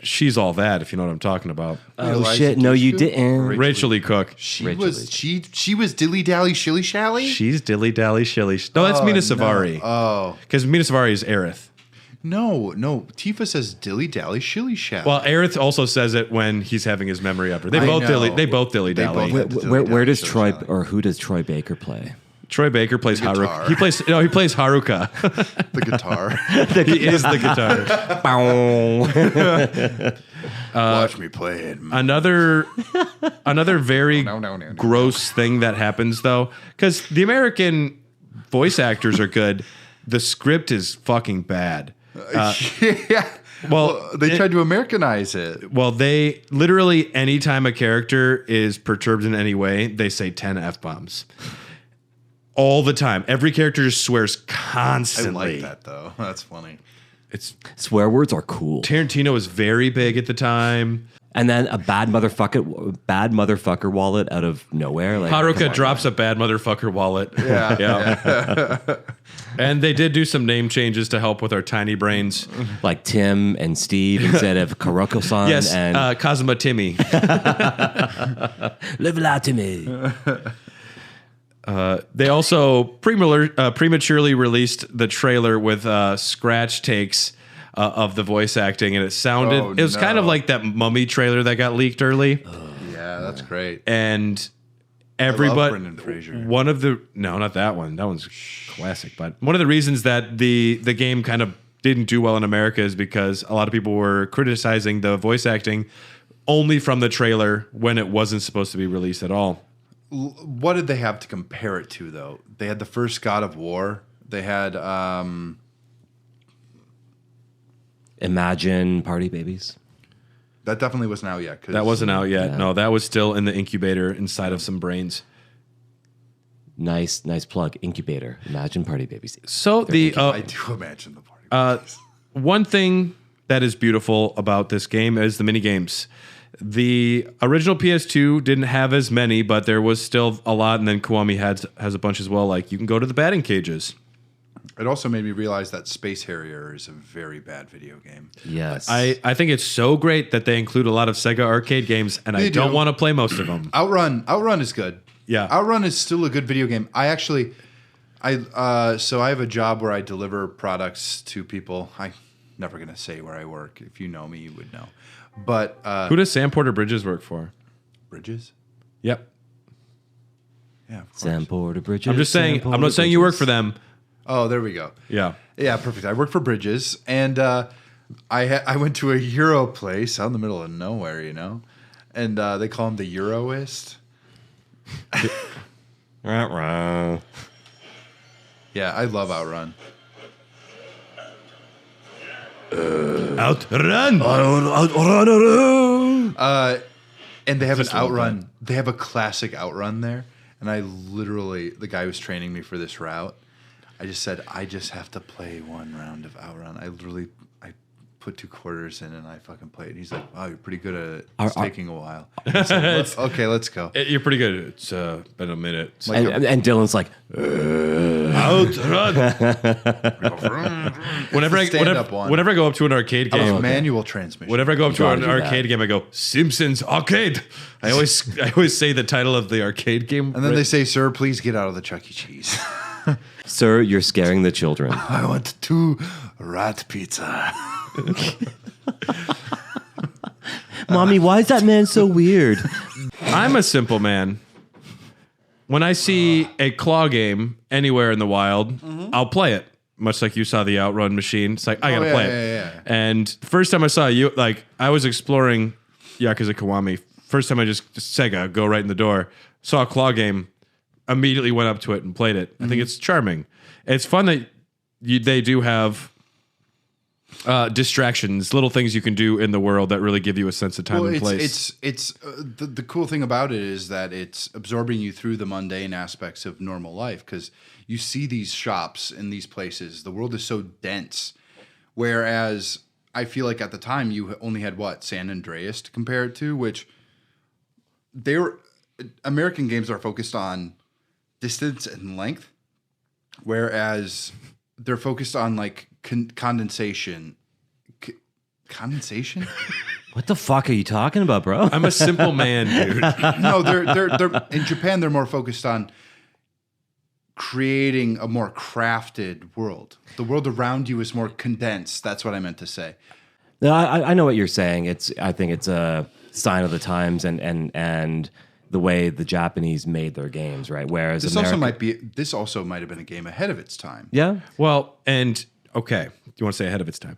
She's all that, if you know what I'm talking about. Oh Eliza shit, no you Dushku? didn't. Rachel Lee Cook. She was dilly dally shilly shally. She's dilly dally shilly. No, that's Mina Savari. Oh, Because Mina Savari is Aerith. No. Tifa says dilly dally shilly shally. Well, Aerith also says it when he's having his memory upper. They both dilly dally. Where does Troy or who does Troy Baker play? Troy Baker plays guitar. Haruka. He plays Haruka. The guitar. He is the guitar. Watch me play it. Another very No. gross thing that happens though, because the American voice actors are good. The script is fucking bad. Yeah. Well, They tried to Americanize it. Well, they literally anytime a character is perturbed in any way, they say 10 F-bombs. All the time. Every character just swears I constantly. like that though. That's funny. It's Swear words are cool. Tarantino was very big at the time. And then a bad motherfucker wallet out of nowhere. Like, Haruka drops a bad motherfucker wallet. Yeah. And they did do some name changes to help with our tiny brains. like Tim and Steve instead of Karoko-san. Yes, and Kazama Timmy. live it out to me. They also prematurely released the trailer with scratch takes of the voice acting, and it sounded. It was kind of like that Mummy trailer that got leaked early. Yeah, that's great. And I love everybody, Brendan Fraser. not that one. That one's classic. But one of the reasons that the game kind of didn't do well in America is because a lot of people were criticizing the voice acting only from the trailer when it wasn't supposed to be released at all. What did they have to compare it to, though? They had the first God of War. They had Imagine Party Babies. that definitely wasn't out yet. That wasn't out yet. No, that was still in the incubator inside of some brains. Nice plug. Incubator. Imagine Party Babies. So I do imagine the party. one thing that is beautiful about this game is the mini games. The original PS2 didn't have as many, but there was still a lot, and then Kiwami has a bunch as well. Like you can go to the batting cages. It also made me realize that Space Harrier is a very bad video game. Yes. I think it's so great that they include a lot of Sega arcade games, and I don't want to play most of them. Outrun is good. Yeah. Outrun is still a good video game. So I have a job where I deliver products to people. I'm never gonna say where I work. If you know me, you would know. But Who does Sam Porter Bridges work for? Bridges? Yep. Yeah, of course. Sam Porter Bridges. I'm just saying. I'm not saying you work for them. Oh, there we go. Yeah. Yeah, perfect. I work for Bridges, and I went to a Euro place out in the middle of nowhere, and they call him the Euroist. Yeah, I love Outrun. Outrun. And they have an Outrun. They have a classic Outrun there, and the guy who's training me for this route, I just said, I just have to play one round of Outrun. I put 2 quarters in and I fucking played. He's like, wow, you're pretty good at it. It's taking a while. I said, okay, let's go. You're pretty good. It's been a minute. And Dylan's like, Outrun. Whenever I go up to an arcade game, Manual transmission. whenever I go up to an gotta do arcade that. game, I go Simpsons Arcade. I always say the title of the arcade game, And then they say, sir, please get out of the Chuck E. Cheese. sir, you're scaring the children. I want 2 rat pizza. Mommy, why is that man so weird? I'm a simple man. When I see a claw game anywhere in the wild, I'll play it. Much like you saw the Outrun machine. It's like, I gotta play it. Yeah. And the first time I saw you, like, I was exploring Yakuza Kiwami. First time I just Sega, go right in the door. Saw a claw game, immediately went up to it and played it. I think it's charming. It's fun that they do have distractions, little things you can do in the world that really give you a sense of time and place. It's the cool thing about it is that it's absorbing you through the mundane aspects of normal life, because you see these shops in these places. The world is so dense, whereas I feel like at the time you only had San Andreas to compare it to, which American games are focused on distance and length, whereas they're focused on like condensation. Condensation? What the fuck are you talking about, bro? I'm a simple man, dude. No, they're in Japan. They're more focused on creating a more crafted world. The world around you is more condensed. That's what I meant to say. No, I know what you're saying. I think it's a sign of the times and the way the Japanese made their games, right? Whereas This America, also might have been a game ahead of its time. yeah. Well, and okay, you want to say ahead of its time.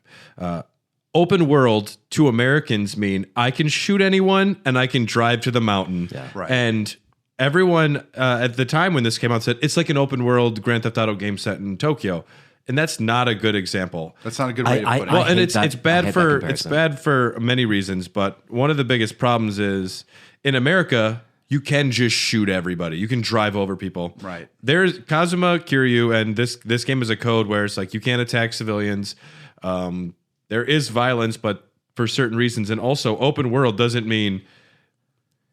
Open world to Americans mean I can shoot anyone and I can drive to the mountain. Yeah. Right. And everyone at the time when this came out said it's like an open world Grand Theft Auto game set in Tokyo. And that's not a good example. That's not a good way to put it. Well, and hate it's that- it's I bad hate that for comparison. it's bad for many reasons, but one of the biggest problems is in America you can just shoot everybody. You can drive over people. Right. There's Kazama Kiryu, and this game is a code where it's like you can't attack civilians. There is violence, but for certain reasons, and also open world doesn't mean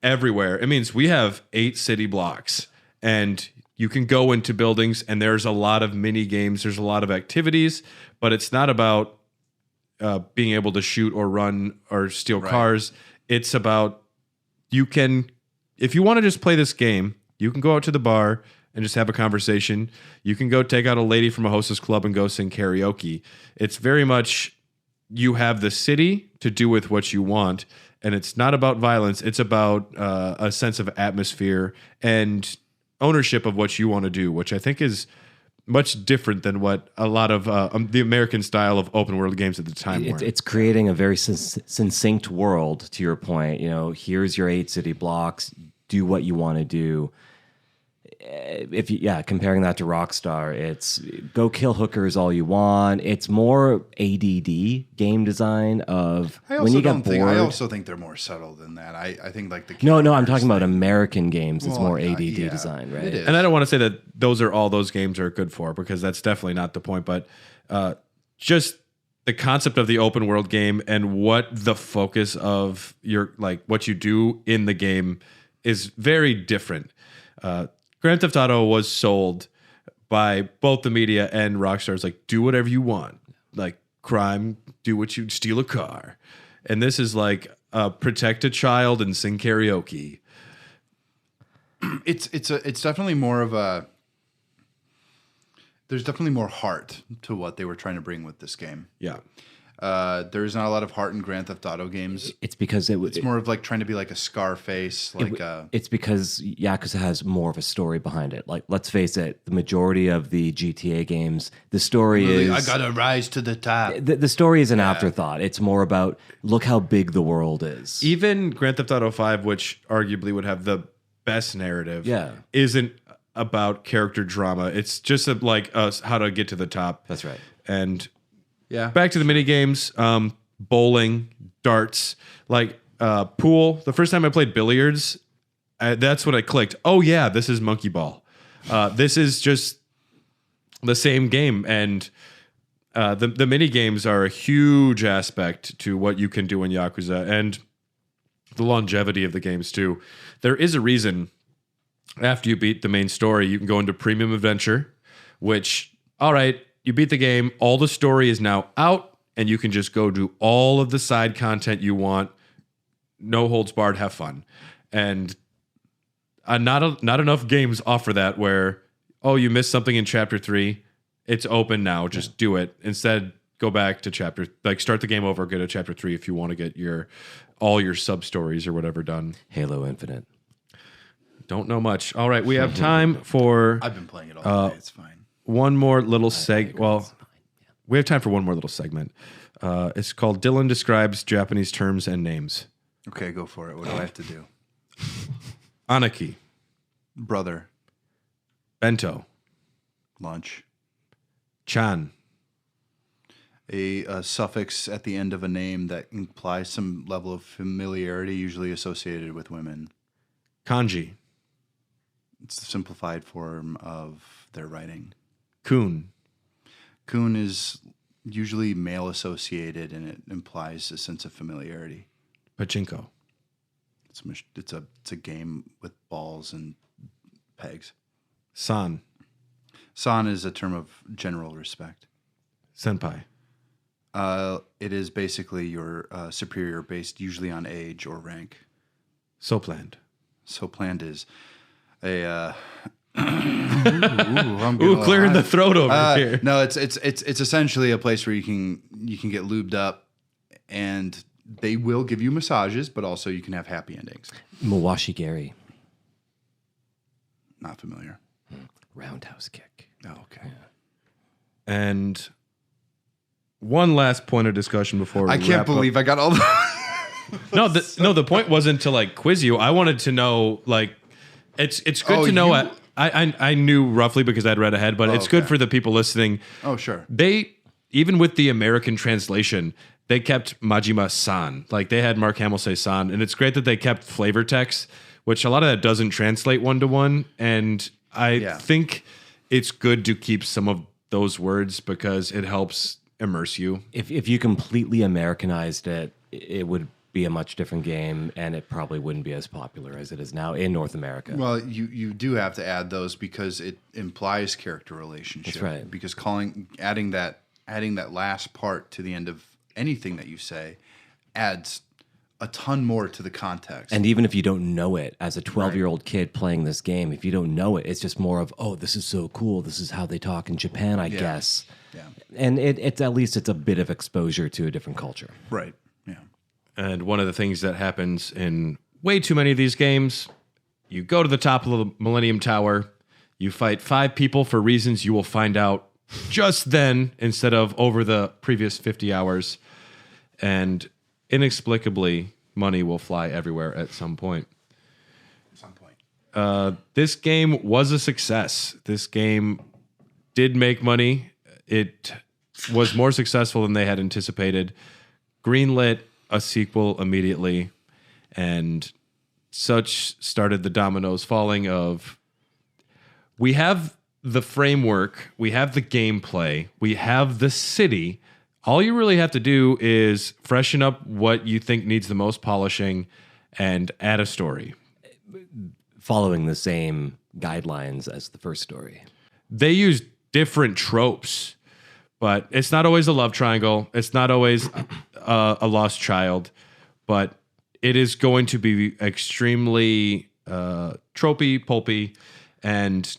everywhere. It means we have 8 city blocks, and you can go into buildings, and there's a lot of mini games. There's a lot of activities, but it's not about being able to shoot or run or steal cars. It's about you can, if you want to just play this game, you can go out to the bar and just have a conversation. You can go take out a lady from a hostess club and go sing karaoke. It's very much you have the city to do with what you want, and it's not about violence. It's about a sense of atmosphere and ownership of what you want to do, which I think is much different than what a lot of the American style of open world games at the time were. It's creating a very succinct world, to your point. You know, here's your 8 city blocks. Do what you want to do. If you, comparing that to Rockstar, it's go kill hookers all you want. It's more ADD game design of when you get bored. I also think they're more subtle than that. I think like the No, I'm characters talking about thing- American games. It's Well, more yeah, ADD yeah, design, right? it is. And I don't want to say that those are all those games are good for, because that's definitely not the point. But just the concept of the open world game and what the focus of your, like, what you do in the game is very different. Grand Theft Auto was sold by both the media and Rockstar's like, do whatever you want, like crime, do what you steal a car, and this is like protect a child and sing karaoke. It's definitely more of a. There's definitely more heart to what they were trying to bring with this game. Yeah. There's not a lot of heart in Grand Theft Auto games. It's because It's more of like trying to be like a Scarface, like it's because Yakuza has more of a story behind it. Like, let's face it, the majority of the GTA games, the story is I gotta rise to the top. the story is an afterthought. It's more about look how big the world is. Even Grand Theft Auto 5, which arguably would have the best narrative, Yeah. isn't about character drama. It's just how to get to the top. That's right. And Yeah. back to the mini games, bowling, darts, like pool. The first time I played billiards, that's when I clicked. Oh yeah, this is Monkey Ball. This is just the same game, and the mini games are a huge aspect to what you can do in Yakuza, and the longevity of the games too. There is a reason after you beat the main story, you can go into Premium Adventure, which, all right, you beat the game, all the story is now out, and you can just go do all of the side content you want. No holds barred, have fun. And not enough games offer that where, oh, you missed something in chapter 3, it's open now, just do it. Instead, go back to start the game over, go to chapter 3 if you want to get all your sub stories or whatever done. Halo Infinite. Don't know much. All right, we have time for I've been playing it all day. It's fine. one more little we have time for one more little segment. It's called Dylan Describes Japanese Terms and Names. Okay, go for it. What do I have to do? Anaki, Brother, bento, lunch. chan, A suffix at the end of a name that implies some level of familiarity, usually associated with women. kanji, It's the simplified form of their writing. kun, Kun is usually male associated, and it implies a sense of familiarity. pachinko, It's a game with balls and pegs. san, San is a term of general respect. senpai, It is basically your superior based usually on age or rank. sopland, So planned is a Ooh, clearing the throat over here. No, it's essentially a place where you can get lubed up, and they will give you massages, but also you can have happy endings. Mawashi Gary. Not familiar. Roundhouse kick. Oh, okay. And one last point of discussion before we I can't believe I got all the... No, the point wasn't to like quiz you. I wanted to know, like, it's good to know. I knew roughly because I'd read ahead, but it's good for the people listening. Oh, sure. They, even with the American translation, they kept Majima-san. Like, they had Mark Hamill say san, and it's great that they kept flavor text, which a lot of that doesn't translate one-to-one, and I think it's good to keep some of those words because it helps immerse you. If you completely Americanized it, it would be a much different game, and it probably wouldn't be as popular as it is now in North America. Well, you do have to add those because it implies character relationship. That's right. Because adding that last part to the end of anything that you say adds a ton more to the context. And even if you don't know it, as a 12-year-old kid playing this game, if you don't know it, it's just more of, oh, this is so cool. This is how they talk in Japan, I guess. Yeah. And it's at least it's a bit of exposure to a different culture. Right. Yeah. And one of the things that happens in way too many of these games, you go to the top of the Millennium Tower, you fight 5 people for reasons you will find out just then instead of over the previous 50 hours. And inexplicably, money will fly everywhere at some point. This game was a success. This game did make money. It was more successful than they had anticipated. Greenlit a sequel immediately, and such started the dominoes falling of, we have the framework, we have the gameplay, we have the city. All you really have to do is freshen up what you think needs the most polishing and add a story. Following the same guidelines as the first story. They use different tropes, but it's not always a love triangle. It's not always a lost child, but it is going to be extremely tropey, pulpy, and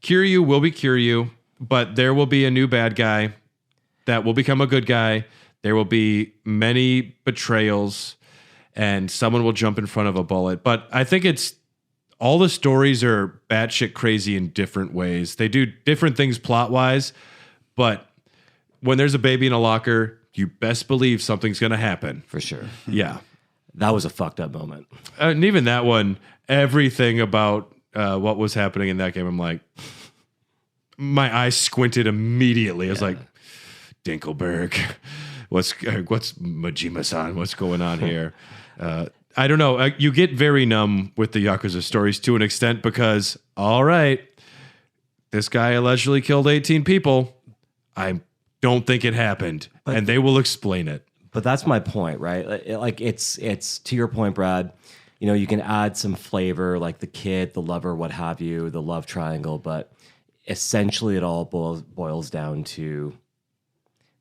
Kiryu will be Kiryu, but there will be a new bad guy that will become a good guy. There will be many betrayals, and someone will jump in front of a bullet. But I think it's all the stories are batshit crazy in different ways. They do different things plot-wise, but when there's a baby in a locker, you best believe something's going to happen. For sure. Yeah. That was a fucked up moment. And even that one, everything about what was happening in that game, I'm like, my eyes squinted immediately. I was like, Dinkelberg, what's Majima-san? What's going on here? I don't know. You get very numb with the Yakuza stories to an extent because, all right, this guy allegedly killed 18 people. I don't think it happened, and they will explain it. But that's my point, right? Like it's to your point, Brad. You know, you can add some flavor, like the kid, the lover, what have you, the love triangle, but essentially it all boils down to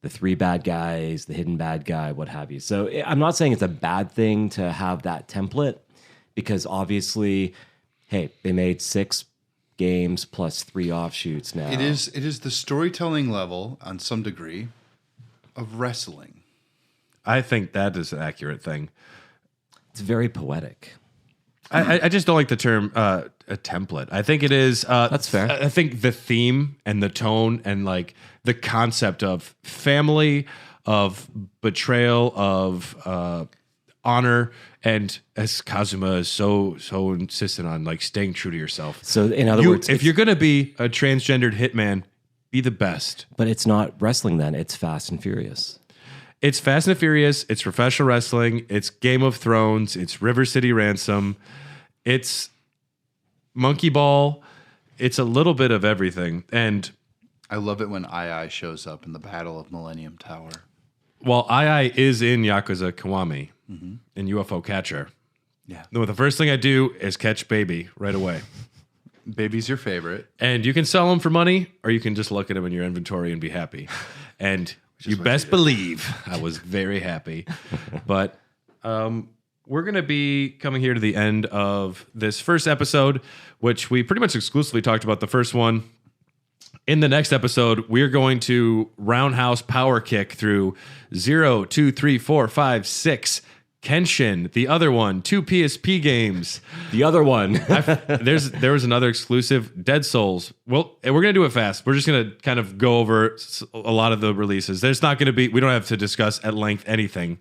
the 3 bad guys, the hidden bad guy, what have you. So I'm not saying it's a bad thing to have that template because obviously, hey, they made 6 games plus 3 offshoots now. It is the storytelling level on some degree of wrestling. I think that is an accurate thing. It's very poetic. I just don't like the term a template. I think it is. That's fair. I think the theme and the tone and like the concept of family, of betrayal, of honor, and as Kazuma is so insistent on, like staying true to yourself. So in other words, if you're gonna be a transgendered hitman, be the best. But it's not wrestling then. It's Fast and Furious. It's Fast and Furious. It's professional wrestling. It's Game of Thrones. It's River City Ransom. It's Monkey Ball. It's a little bit of everything. And I love it when II shows up in the Battle of Millennium Tower. Well, II is in Yakuza Kiwami in UFO Catcher. Yeah. No, the first thing I do is catch Baby right away. Baby's your favorite. And you can sell them for money, or you can just look at them in your inventory and be happy. And you best believe I was very happy. But we're going to be coming here to the end of this first episode, which we pretty much exclusively talked about the first one. In the next episode, we're going to roundhouse power kick through 0, 2, 3, 4, 5, 6, Kenshin, the other one, 2 PSP games. The other one. There was another exclusive, Dead Souls. Well, we're going to do it fast. We're just going to kind of go over a lot of the releases. There's not going to be, we don't have to discuss at length anything.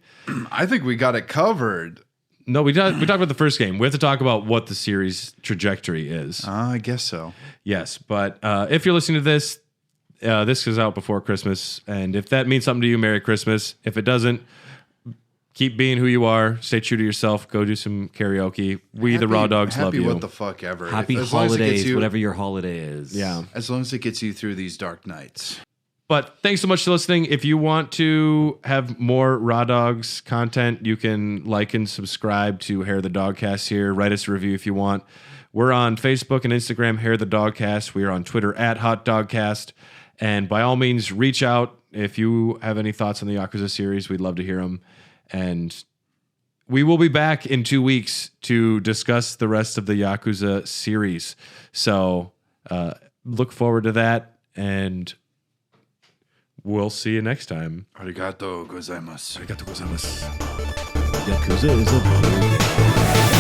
I think we got it covered. No, we talked about the first game. We have to talk about what the series trajectory is. I guess so. Yes, but if you're listening to this, this is out before Christmas. And if that means something to you, Merry Christmas. If it doesn't, keep being who you are. Stay true to yourself. Go do some karaoke. We, the Raw Dogs, love you. What the fuck ever. Happy holidays, whatever your holiday is. Yeah. As long as it gets you through these dark nights. But thanks so much for listening. If you want to have more Raw Dogs content, you can like and subscribe to Hair the Dogcast here. Write us a review if you want. We're on Facebook and Instagram, Hair the Dogcast. We are on Twitter at Hot Dogcast. And by all means, reach out if you have any thoughts on the Yakuza series. We'd love to hear them. And we will be back in 2 weeks to discuss the rest of the Yakuza series. So look forward to that. And we'll see you next time. Arigato gozaimasu. Arigato gozaimasu. Yakuza is a